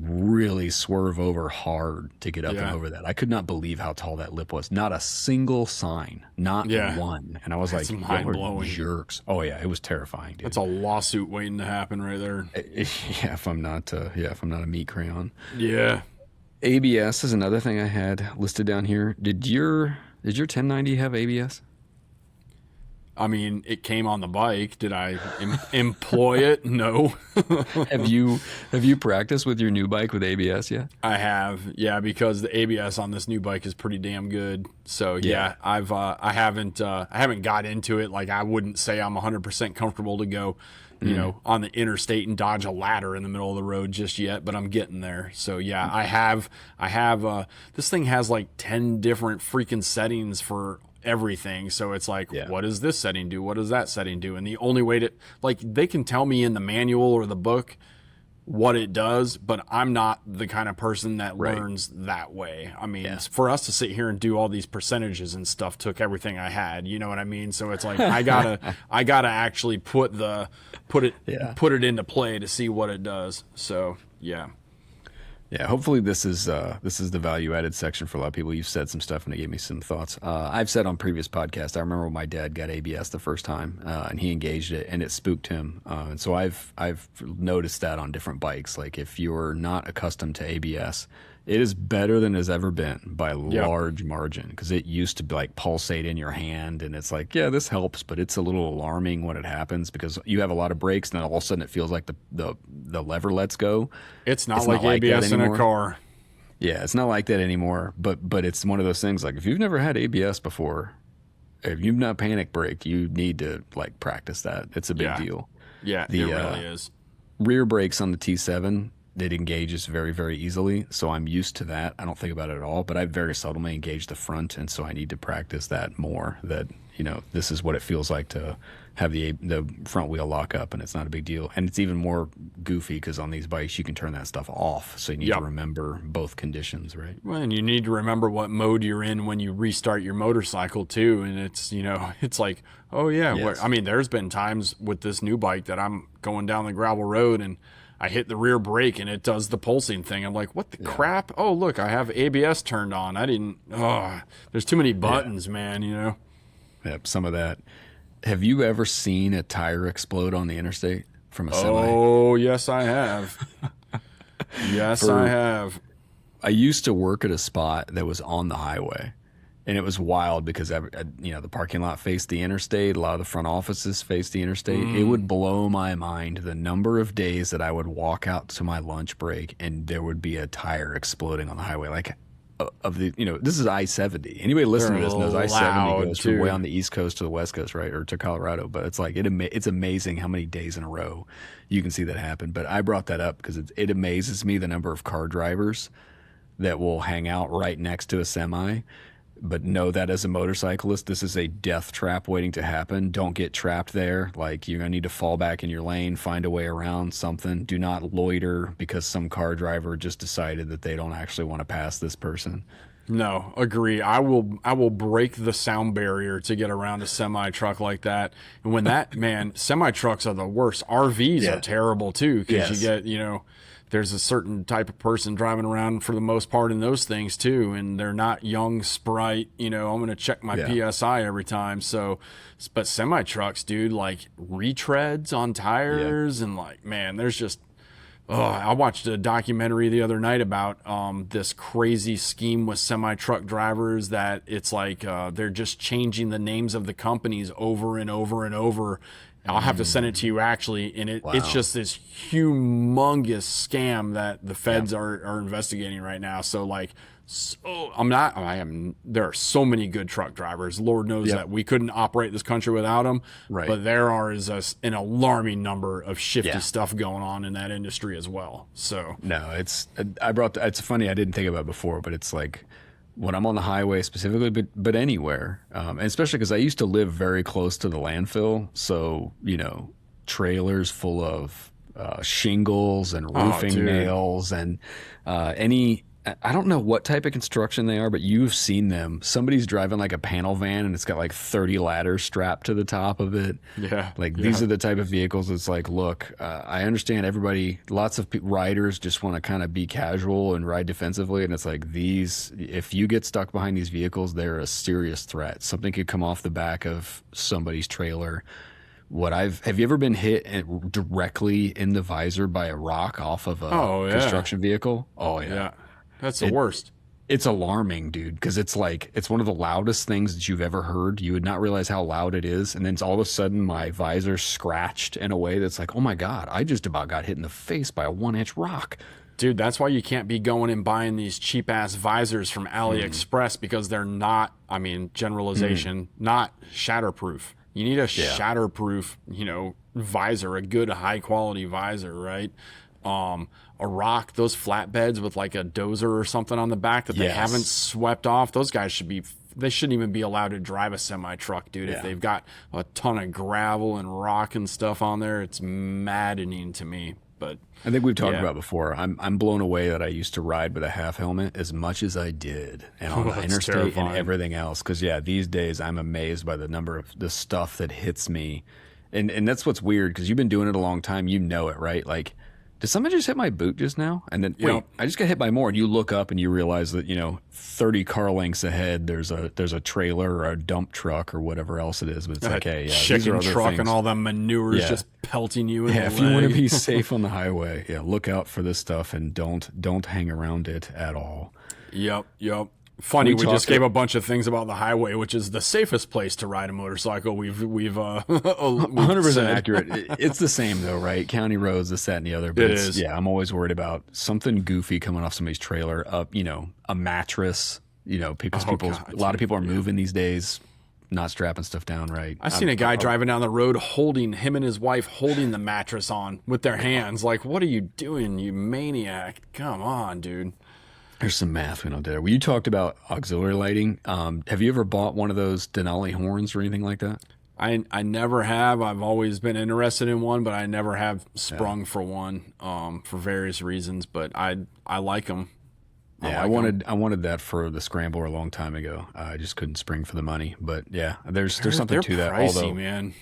really swerve over hard to get up and over that. I could not believe how tall that lip was. Not a single sign, not one. And I was That's like, mind y'all are blowing. jerks. Oh yeah, it was terrifying, dude. That's a lawsuit waiting to happen right there. Yeah, if I'm not a meat crayon. Yeah. ABS is another thing I had listed down here. Did your 1090 have ABS? I mean, it came on the bike. Did I employ it? No. Have you practiced with your new bike with ABS yet? I have, yeah, because the ABS on this new bike is pretty damn good. So yeah, I haven't got into it. Like, I wouldn't say I'm 100% comfortable to go, you know, on the interstate and dodge a ladder in the middle of the road just yet, but I'm getting there. So yeah, I have this thing has like 10 different freaking settings for everything. So it's like, what does this setting do? What does that setting do? And the only way to, like, they can tell me in the manual or the book what it does, but I'm not the kind of person that learns that way. I mean, for us to sit here and do all these percentages and stuff took everything I had, you know what I mean? So it's like, I gotta actually put it into play to see what it does. So yeah. Yeah, hopefully this is the value added section for a lot of people. You've said some stuff and it gave me some thoughts. I've said on previous podcasts, I remember when my dad got ABS the first time and he engaged it and it spooked him. And so I've noticed that on different bikes. Like, if you're not accustomed to ABS, it is better than it's ever been by a large margin, because it used to be like pulsate in your hand, and it's like, yeah, this helps, but it's a little alarming when it happens because you have a lot of brakes, and then all of a sudden it feels like the lever lets go. It's not like ABS in a car. Yeah, it's not like that anymore. But it's one of those things, like, if you've never had ABS before, if you've not panic braked, you need to like practice that. It's a big deal. Yeah, it really is. Rear brakes on the T7, it engages very, very easily, so I'm used to that. I don't think about it at all, but I very seldomly engage the front, and so I need to practice that more, that, you know, this is what it feels like to have the front wheel lock up, and it's not a big deal. And it's even more goofy because on these bikes you can turn that stuff off, so you need to remember both conditions, right? Well, and you need to remember what mode you're in when you restart your motorcycle too, and it's, you know, it's like, oh yeah, I mean, there's been times with this new bike that I'm going down the gravel road and I hit the rear brake and it does the pulsing thing. I'm like, what the crap? Oh, look, I have ABS turned on. There's too many buttons, man, you know? Yep, some of that. Have you ever seen a tire explode on the interstate from a semi? Oh, yes, I have. Yes, I have. I used to work at a spot that was on the highway. And it was wild because, the parking lot faced the interstate. A lot of the front offices faced the interstate. It would blow my mind the number of days that I would walk out to my lunch break and there would be a tire exploding on the highway. Like, this is I-70. Anybody listening to this knows I-70 goes from way on the East Coast to the West Coast, right, or to Colorado. But it's like, it's amazing how many days in a row you can see that happen. But I brought that up because it amazes me the number of car drivers that will hang out right next to a semi, but know that as a motorcyclist, this is a death trap waiting to happen. Don't get trapped there. Like, you're going to need to fall back in your lane, find a way around something. Do not loiter because some car driver just decided that they don't actually want to pass this person. No, agree. I will break the sound barrier to get around a semi truck like that. And when that, man, semi trucks are the worst. RVs are terrible too, because you get, there's a certain type of person driving around for the most part in those things too, and they're not young, sprite, I'm going to check my PSI every time. So, but semi trucks, dude, like retreads on tires and like, man, there's just, I watched a documentary the other night about this crazy scheme with semi truck drivers that it's like they're just changing the names of the companies over and over and over. I'll have to send it to you actually, and it's just this humongous scam that the feds are investigating right now. So like, there are so many good truck drivers. Lord knows that we couldn't operate this country without them. Right. But there is an alarming number of shifty stuff going on in that industry as well. So no, it's funny. I didn't think about it before, but it's like, when I'm on the highway specifically, but anywhere, and especially because I used to live very close to the landfill, so trailers full of shingles and roofing nails and any I don't know what type of construction they are, but you've seen them. Somebody's driving like a panel van and it's got like 30 ladders strapped to the top of it. Yeah. Like Yeah. these are the type of vehicles. It's like, look, I understand everybody, lots of riders just want to kind of be casual and ride defensively. And it's like these, if you get stuck behind these vehicles, they're a serious threat. Something could come off the back of somebody's trailer. Have you ever been hit directly in the visor by a rock off of a Oh, yeah. construction vehicle? Oh yeah. Yeah. That's the worst. It's alarming, dude, because it's like it's one of the loudest things that you've ever heard. You would not realize how loud it is, and then all of a sudden my visor scratched in a way that's like, oh my god, I just about got hit in the face by a 1-inch rock. Dude, that's why you can't be going and buying these cheap ass visors from AliExpress because they're not, I mean, generalization, not shatterproof. You need a shatterproof, visor, a good high quality visor, right? A rock, those flatbeds with like a dozer or something on the back that they haven't swept off, those guys they shouldn't even be allowed to drive a semi truck, dude. If they've got a ton of gravel and rock and stuff on there, it's maddening to me. But I think we've talked about before. I'm blown away that I used to ride with a half helmet as much as I did, and on the interstate terrifying. and everything else. Because these days I'm amazed by the number of the stuff that hits me, and that's what's weird because you've been doing it a long time. You know it, right? Like, did someone just hit my boot just now? And then wait, I just got hit by more. And you look up and you realize that 30 car lengths ahead there's a trailer or a dump truck or whatever else it is. But it's like, hey, chicken truck and all the manures just pelting you in the if leg. you want to be safe on the highway, look out for this stuff and don't hang around it at all. Yep. Funny, we just gave a bunch of things about the highway, which is the safest place to ride a motorcycle. We've 100% accurate. It's the same though, right? County roads, this, that, and the other. But it is. Yeah, I'm always worried about something goofy coming off somebody's trailer. A mattress. A lot of people are moving these days, not strapping stuff down right. I seen a guy driving down the road him and his wife holding the mattress on with their hands. Like, what are you doing, you maniac? Come on, dude. There's some math we don't do. Well, you talked about auxiliary lighting. Have you ever bought one of those Denali horns or anything like that? I never have. I've always been interested in one, but I never have sprung for one for various reasons. But I like them. I wanted that for the Scrambler a long time ago. I just couldn't spring for the money. But yeah, there's something to that. Pricey, although, man.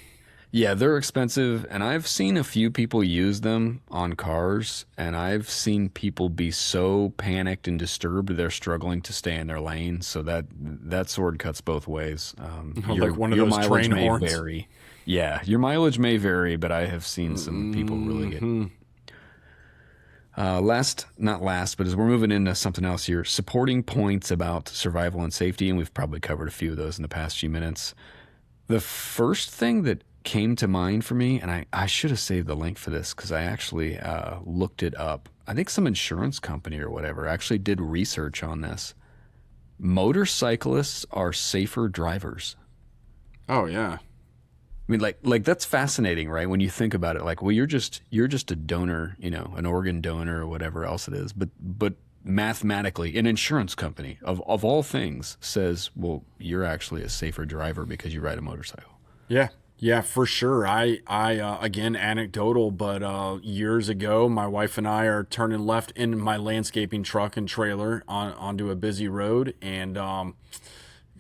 Yeah, they're expensive, and I've seen a few people use them on cars, and I've seen people be so panicked and disturbed they're struggling to stay in their lane. So that sword cuts both ways. Like one of those train horns. Vary. Yeah, your mileage may vary, but I have seen some people really get. Not last, but as we're moving into something else here, supporting points about survival and safety, and we've probably covered a few of those in the past few minutes. The first thing that came to mind for me, and I should have saved the link for this because I actually looked it up. I think some insurance company or whatever actually did research on this. Motorcyclists are safer drivers. Oh yeah. I mean, like that's fascinating, right? When you think about it, like, well, you're just a donor, an organ donor or whatever else it is, but mathematically, an insurance company of all things says, well, you're actually a safer driver because you ride a motorcycle. Yeah, for sure. I again, anecdotal, but years ago, my wife and I are turning left in my landscaping truck and trailer onto a busy road, and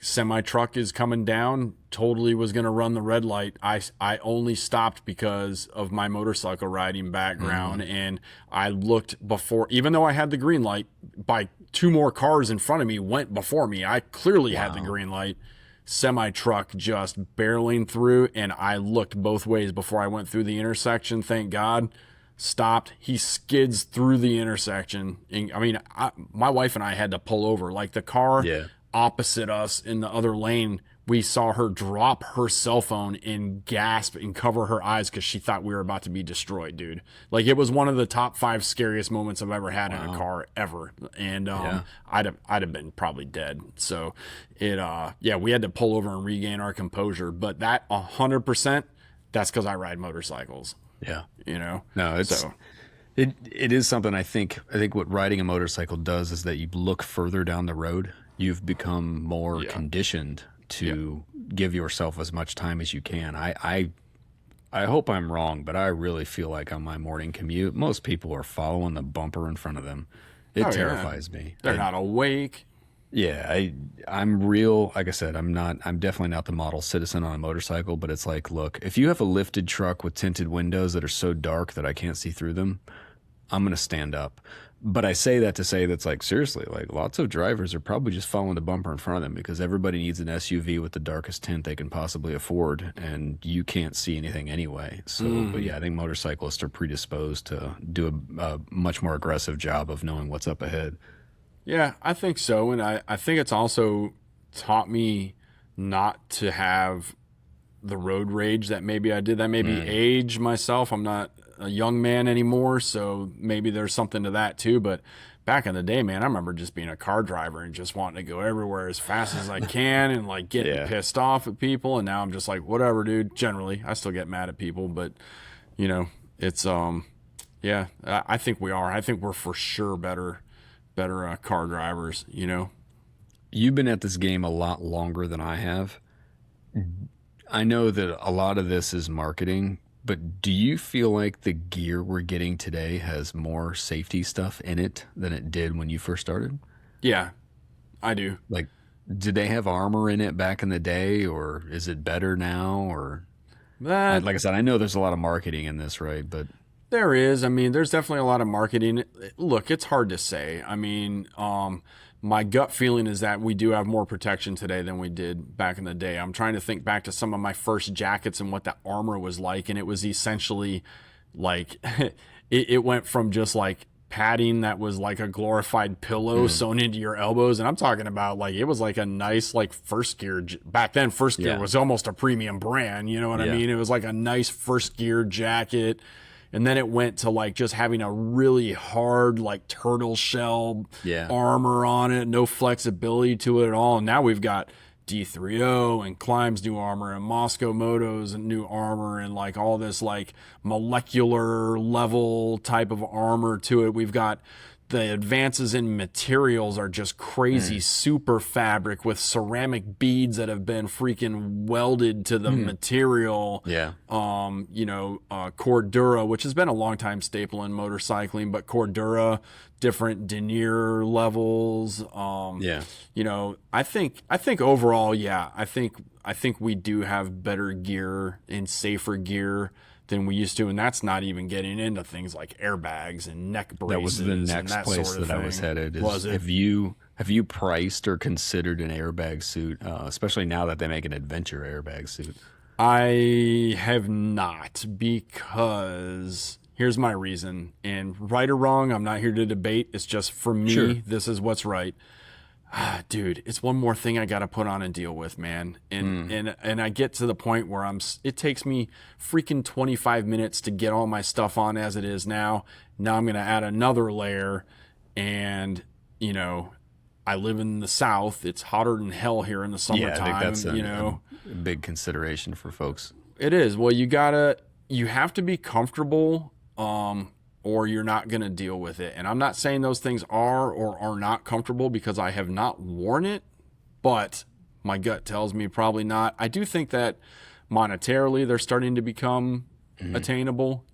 semi truck is coming down. Totally was going to run the red light. I only stopped because of my motorcycle riding background, and I looked before, even though I had the green light. By two more cars in front of me went before me. I clearly had the green light. Semi truck just barreling through, and I looked both ways before I went through the intersection. Thank God. Stopped. He skids through the intersection. And, I mean, my wife and I had to pull over. Like the car opposite us in the other lane, we saw her drop her cell phone and gasp and cover her eyes because she thought we were about to be destroyed, dude. Like, it was one of the top 5 scariest moments I've ever had in a car ever. And I'd have been probably dead. So we had to pull over and regain our composure. But that 100%, that's because I ride motorcycles. Yeah. No, it is something. I think what riding a motorcycle does is that you look further down the road. You've become more conditioned to give yourself as much time as you can. I hope I'm wrong, but I really feel like on my morning commute, most people are following the bumper in front of them. It Oh yeah, terrifies me. they're not awake. Yeah, I'm real. Like I said, I'm definitely not the model citizen on a motorcycle, but it's like, look, if you have a lifted truck with tinted windows that are so dark that I can't see through them, I'm gonna stand up. But I say that to say that's like seriously, like lots of drivers are probably just following the bumper in front of them because everybody needs an SUV with the darkest tint they can possibly afford, and you can't see anything anyway. So, but yeah, I think motorcyclists are predisposed to do a much more aggressive job of knowing what's up ahead. Yeah, I think so. And I think it's also taught me not to have the road rage that maybe I did. That maybe age myself. I'm not a young man anymore, so maybe there's something to that too. But back in the day, man, I remember just being a car driver and just wanting to go everywhere as fast as I can and like getting Yeah. pissed off at people. And now I'm just like, whatever, dude. Generally, I still get mad at people, but you know, it's yeah, I think we are. I think we're for sure better car drivers, you know? You've been at this game a lot longer than I have. I know that a lot of this is marketing, but do you feel like the gear we're getting today has more safety stuff in it than it did when you first started? Yeah, I do. Like, did they have armor in it back in the day, or is it better now? Or, That like I said, I know there's a lot of marketing in this, right? But There is. I mean, there's definitely a lot of marketing. Look, it's hard to say. I mean, my gut feeling is that we do have more protection today than we did back in the day. I'm trying to think back to some of my first jackets and what that armor was like, and it was essentially like it went from just like padding that was like a glorified pillow sewn into your elbows, and I'm talking about like it was like a nice like first gear. Back then, first gear Yeah. was almost a premium brand. You know what I Yeah. mean? It was like a nice first gear jacket. And then it went to like just having a really hard, like turtle shell Yeah. armor on it, no flexibility to it at all. And now we've got D30 and Climb's new armor and Moscow Moto's new armor and like all this like molecular level type of armor to it. We've got the advances in materials are just crazy super fabric with ceramic beads that have been freaking welded to the material. yeah, Cordura, which has been a long time staple in motorcycling, but Cordura, different denier levels. yeah. I think overall, yeah, I think we do have better gear and safer gear than we used to, and that's not even getting into things like airbags and neck braces. That was the and next that place sort of that I was thing. headed. Is Was it? have you priced or considered an airbag suit, especially now that they make an adventure airbag suit? I have not, because here's my reason. And right or wrong, I'm not here to debate. It's just for me, Sure. this is what's right. Dude, it's one more thing I got to put on and deal with, man. And I get to the point where it takes me freaking 25 minutes to get all my stuff on as it is now. Now I'm going to add another layer, and I live in the South. It's hotter than hell here in the summertime. Yeah, I think that's a a big consideration for folks. It is. Well, you have to be comfortable, or you're not going to deal with it. And I'm not saying those things are or are not comfortable because I have not worn it, but my gut tells me probably not. I do think that monetarily they're starting to become attainable,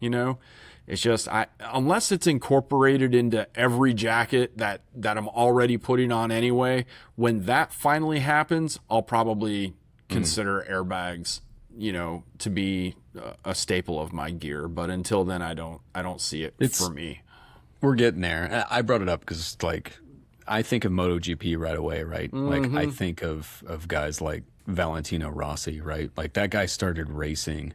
It's just unless it's incorporated into every jacket that I'm already putting on anyway, when that finally happens, I'll probably consider airbags, to be a staple of my gear. But until then, I don't see it for me. We're getting there. I brought it up because, like, I think of MotoGP right away, right? Like, I think of guys like Valentino Rossi, right? Like, that guy started racing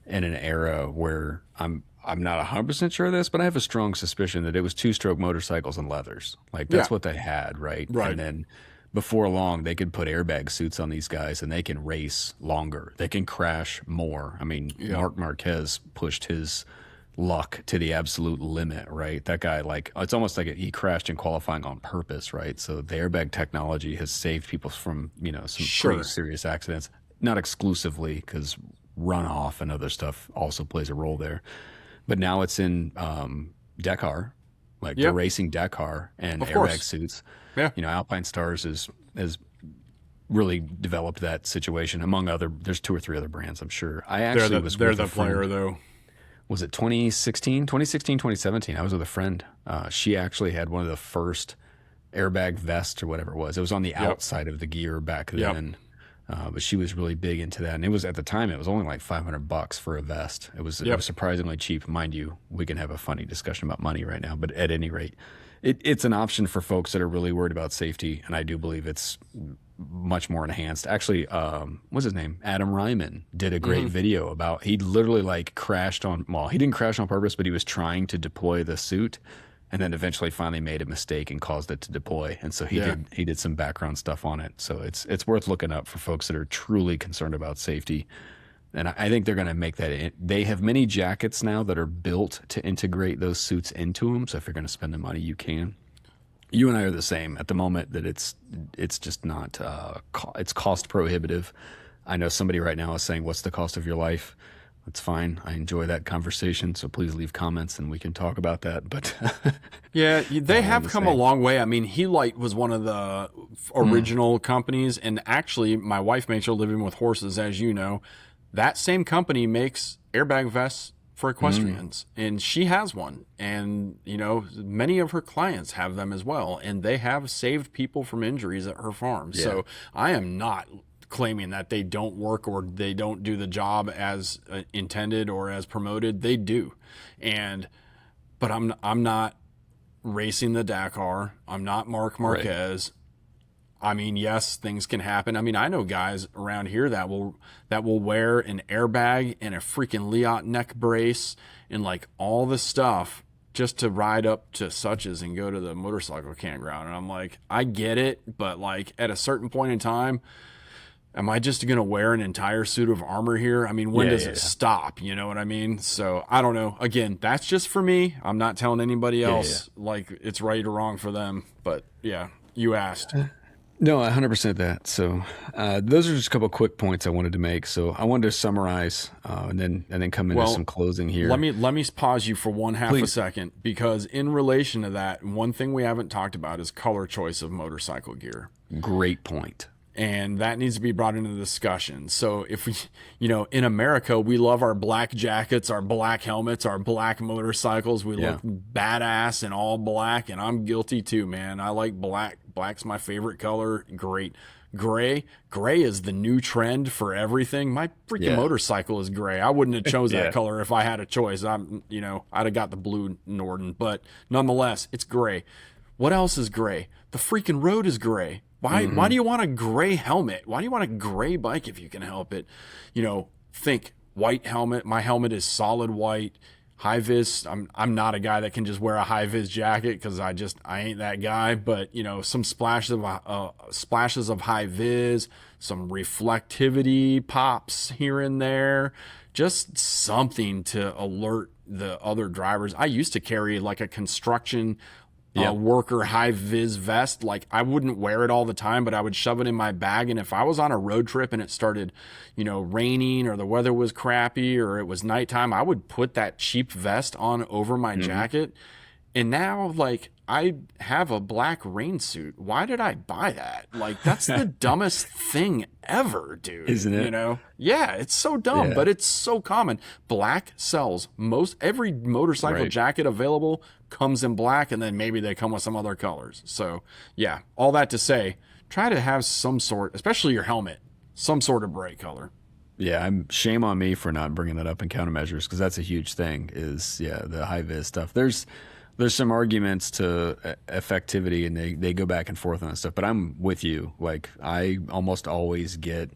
in an era where I'm not 100% sure of this, but I have a strong suspicion that it was two-stroke motorcycles and leathers. Like, that's what they had, right? Right. And then before long, they could put airbag suits on these guys and they can race longer. They can crash more. I mean, Marc Marquez pushed his luck to the absolute limit, right? That guy, like, it's almost like he crashed in qualifying on purpose, right? So the airbag technology has saved people from, some pretty serious accidents. Not exclusively, because runoff and other stuff also plays a role there. But now it's in Dakar, like they're racing Dakar and airbag suits. Yeah. Alpine Stars has really developed that situation among other. There's 2 or 3 other brands, I'm sure. I actually was They're with the a friend. player though. was it 2016, 2016, 2017? I was with a friend. She actually had one of the first airbag vests or whatever it was. It was on the outside of the gear back then. But she was really big into that. And it was, at the time, it was only like $500 for a vest. It was surprisingly cheap. Mind you, we can have a funny discussion about money right now, but at any rate, it's an option for folks that are really worried about safety. And I do believe it's much more enhanced. Actually, what's his name? Adam Ryman did a great video about, he literally like crashed on, well, he didn't crash on purpose, but he was trying to deploy the suit and then eventually finally made a mistake and caused it to deploy. And so he did some background stuff on it. So it's worth looking up for folks that are truly concerned about safety. And I think they're going to make that. They have many jackets now that are built to integrate those suits into them. So if you're going to spend the money, you can. You and I are the same at the moment, that it's just not, it's cost prohibitive. I know somebody right now is saying, what's the cost of your life? That's fine. I enjoy that conversation. So please leave comments and we can talk about that. But yeah, they have come a long way. I mean, Helite was one of the original companies. And actually, my wife makes her living with horses, as you know. That same company makes airbag vests for equestrians, and she has one. And, you know, many of her clients have them as well. And they have saved people from injuries at her farm. Yeah. So I am not claiming that they don't work or they don't do the job as intended or as promoted. They do. But I'm not racing the Dakar. I'm not Mark Marquez. Right. I mean, yes, things can happen. I mean, I know guys around here that will wear an airbag and a freaking Liot neck brace and like all the stuff just to ride up to Suches and go to the motorcycle campground. And I'm like, I get it, but like at a certain point in time, am I just going to wear an entire suit of armor here? I mean, when does it stop? You know what I mean? So I don't know. Again, that's just for me. I'm not telling anybody else like it's right or wrong for them. But yeah, you asked. No, 100% that. So those are just a couple of quick points I wanted to make. So I wanted to summarize and then come into some closing here. Let me pause you for half a second, because in relation to that, one thing we haven't talked about is color choice of motorcycle gear. Great point. And that needs to be brought into the discussion. So if we, you know, in America, we love our black jackets, our black helmets, our black motorcycles. We look badass in all black, and I'm guilty too, man. I like black. Black's my favorite color. Great. Gray is the new trend for everything. My freaking motorcycle is gray. I wouldn't have chose that color if I had a choice. I'd have got the blue Norden, but nonetheless, it's gray. What else is gray? The freaking road is gray. Why do you want a gray helmet? Why do you want a gray bike if you can help it? You know, think white helmet. My helmet is solid white. High vis. I'm not a guy that can just wear a high vis jacket because I ain't that guy. But you know, some splashes of high vis, some reflectivity pops here and there, just something to alert the other drivers. I used to carry like a construction worker high vis vest. Like I wouldn't wear it all the time, but I would shove it in my bag. And if I was on a road trip and it started, you know, raining or the weather was crappy or it was nighttime, I would put that cheap vest on over my jacket. And now like I have a black rain suit. Why did I buy that? Like that's the dumbest thing ever, dude. Isn't it? You know? Yeah, it's so dumb, but it's so common. Black sells. Every motorcycle jacket available comes in black, and then maybe they come with some other colors. So yeah, all that to say, try to have some sort, especially your helmet, some sort of bright color. Yeah, shame on me for not bringing that up in countermeasures, because that's a huge thing. Is the high vis stuff. There's some arguments to effectivity, and they go back and forth on that stuff. But I'm with you. Like I almost always get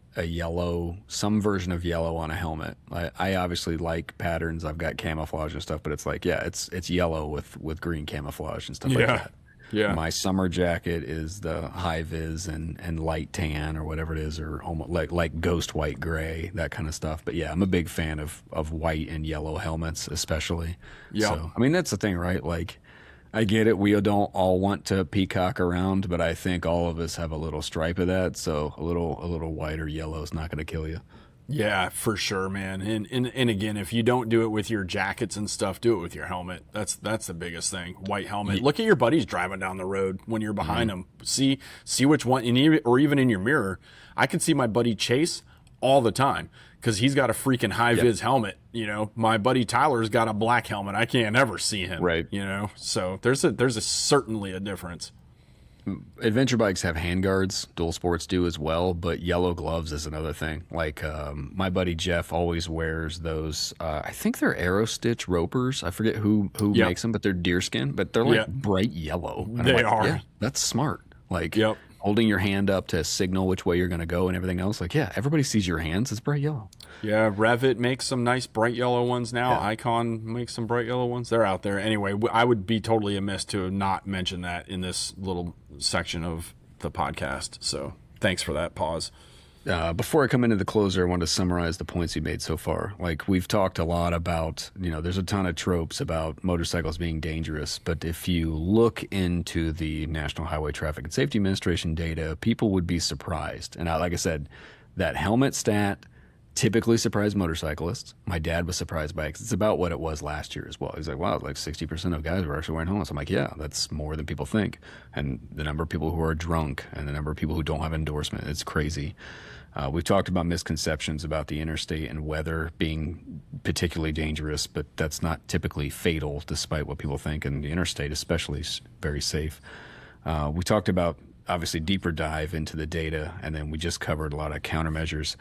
some version of yellow on a helmet. I obviously like patterns. I've got camouflage and stuff, but it's like it's yellow with green camouflage and stuff like that. Yeah. My summer jacket is the high vis and light tan or whatever it is, or almost like ghost white gray, that kind of stuff. But yeah, I'm a big fan of white and yellow helmets, especially. Yeah. So, I mean, that's the thing, right? Like, I get it. We don't all want to peacock around, but I think all of us have a little stripe of that. So a little white or yellow is not going to kill you. Yeah, for sure, man. And again, if you don't do it with your jackets and stuff, do it with your helmet. That's the biggest thing. White helmet. Look at your buddies driving down the road when you're behind them. See which one, or even in your mirror. I can see my buddy Chase all the time because he's got a freaking high vis helmet. You know, my buddy Tyler's got a black helmet. I can't ever see him. Right. You know, so there's a certainly a difference. Adventure bikes have handguards. Dual sports do as well, but yellow gloves is another thing. Like my buddy Jeff always wears those. I think they're Aerostitch ropers. I forget who makes them, but they're deerskin. But they're like bright yellow. And they I'm like, are. Yeah, that's smart. Like holding your hand up to signal which way you're going to go and everything else. Like, yeah, everybody sees your hands. It's bright yellow. Yeah, Revit makes some nice bright yellow ones now. Yeah. Icon makes some bright yellow ones. They're out there. Anyway, I would be totally amiss to not mention that in this little section of the podcast. So thanks for that pause. Before I come into the closer, I want to summarize the points you made so far. Like, we've talked a lot about, there's a ton of tropes about motorcycles being dangerous, but if you look into the National Highway Traffic and Safety Administration data, people would be surprised. And like I said, that helmet stat typically surprised motorcyclists. My dad was surprised by it 'cause it's about what it was last year as well. He's like, wow, like 60% of guys were actually wearing helmets. I'm like, yeah, that's more than people think. And the number of people who are drunk and the number of people who don't have endorsement, it's crazy. We've talked about misconceptions about the interstate and weather being particularly dangerous, but that's not typically fatal despite what people think, and the interstate especially is very safe. We talked about, obviously, deeper dive into the data, and then we just covered a lot of countermeasures.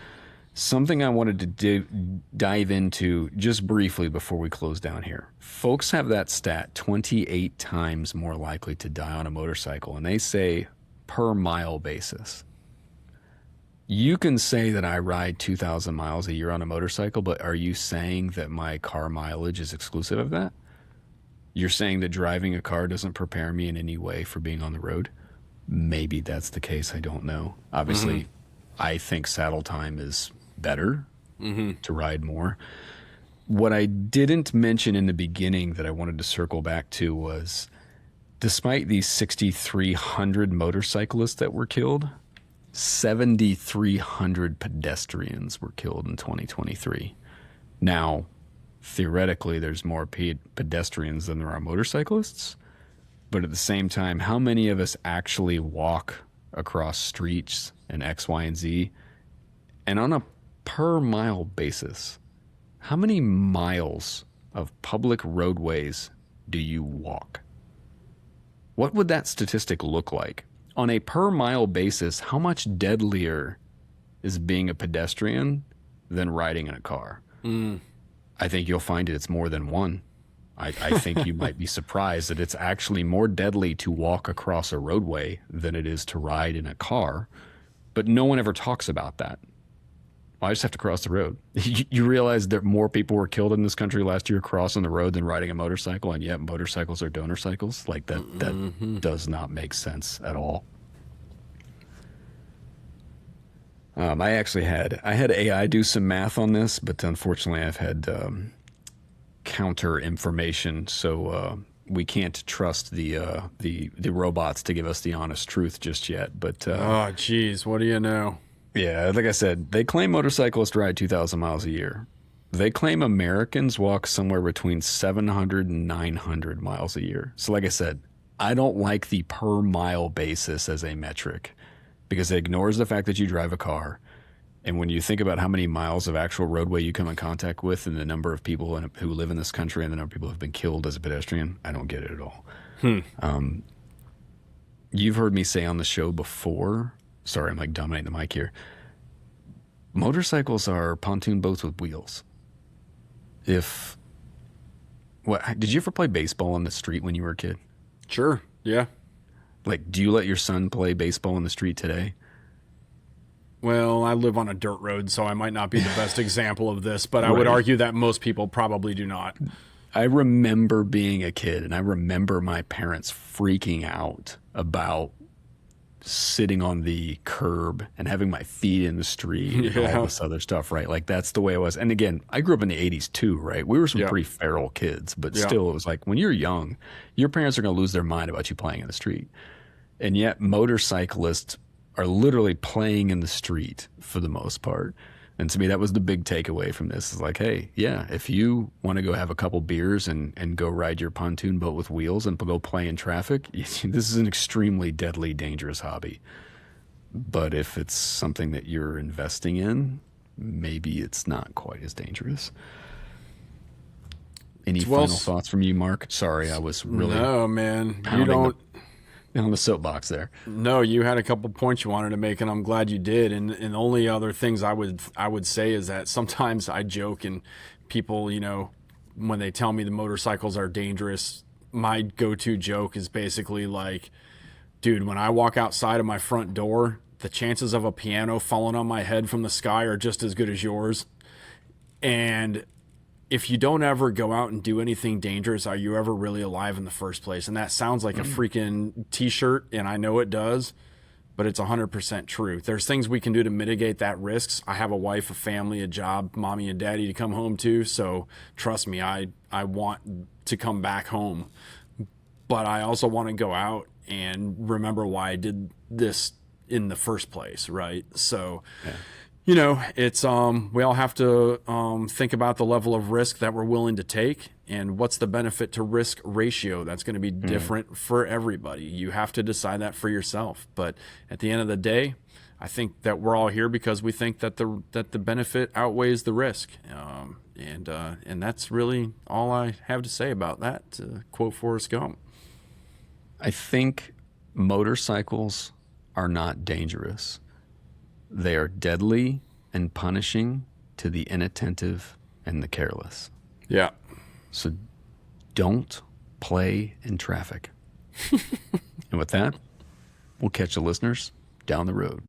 Something I wanted to dive into just briefly before we close down here. Folks have that stat 28 times more likely to die on a motorcycle, and they say per mile basis. You can say that I ride 2,000 miles a year on a motorcycle, but are you saying that my car mileage is exclusive of that? You're saying that driving a car doesn't prepare me in any way for being on the road? Maybe that's the case. I don't know. Obviously, I think saddle time is better to ride more. What I didn't mention in the beginning that I wanted to circle back to was, despite these 6,300 motorcyclists that were killed, 7,300 pedestrians were killed in 2023. Now, theoretically, there's more pedestrians than there are motorcyclists. But at the same time, how many of us actually walk across streets and X, Y, and Z? And on a per mile basis, how many miles of public roadways do you walk? What would that statistic look like? On a per mile basis, how much deadlier is being a pedestrian than riding in a car? I think you'll find it's more than one. I think you might be surprised that it's actually more deadly to walk across a roadway than it is to ride in a car. But no one ever talks about that. Well, I just have to cross the road. You realize that more people were killed in this country last year crossing the road than riding a motorcycle, and yet motorcycles are donor cycles? Like that does not make sense at all. I actually had AI do some math on this, but unfortunately I've had counter information, so we can't trust the robots to give us the honest truth just yet. But oh, geez, what do you know? Yeah, like I said, they claim motorcyclists ride 2,000 miles a year. They claim Americans walk somewhere between 700 and 900 miles a year. So like I said, I don't like the per mile basis as a metric because it ignores the fact that you drive a car. And when you think about how many miles of actual roadway you come in contact with and the number of people who live in this country and the number of people who have been killed as a pedestrian, I don't get it at all. You've heard me say on the show before, sorry, I'm like dominating the mic here, motorcycles are pontoon boats with wheels. Did you ever play baseball on the street when you were a kid? Sure, yeah. Like, do you let your son play baseball in the street today? Well, I live on a dirt road, so I might not be the best example of this, but I would argue that most people probably do not. I remember being a kid, and I remember my parents freaking out about sitting on the curb and having my feet in the street and all this other stuff, right? Like, that's the way it was. And again, I grew up in the 80s too, right? We were some pretty feral kids, but still, it was like when you're young, your parents are going to lose their mind about you playing in the street. And yet motorcyclists are literally playing in the street for the most part. And to me, that was the big takeaway from this. Is like, hey, yeah, if you want to go have a couple beers and go ride your pontoon boat with wheels and go play in traffic, this is an extremely deadly, dangerous hobby. But if it's something that you're investing in, maybe it's not quite as dangerous. Any Well, final thoughts from you, Mark? Sorry, I was really no, man. You pounding don't. on the soapbox there. No, you had a couple points you wanted to make, and I'm glad you did. And the only other things I would say is that sometimes I joke, and people, you know, when they tell me the motorcycles are dangerous, my go-to joke is basically like, dude, when I walk outside of my front door, the chances of a piano falling on my head from the sky are just as good as yours. And if you don't ever go out and do anything dangerous, are you ever really alive in the first place? And that sounds like a freaking t-shirt, and I know it does, but it's 100% true. There's things we can do to mitigate that risks. I have a wife, a family, a job, mommy and daddy to come home to. So trust me, I want to come back home, but I also want to go out and remember why I did this in the first place. Right. So, yeah. You know, it's we all have to think about the level of risk that we're willing to take and what's the benefit to risk ratio. That's going to be different for everybody. You have to decide that for yourself. But at the end of the day, I think that we're all here because we think that the benefit outweighs the risk. And that's really all I have to say about that, to quote Forrest Gump. I think motorcycles are not dangerous. They are deadly and punishing to the inattentive and the careless. Yeah. So don't play in traffic. And with that, we'll catch the listeners down the road.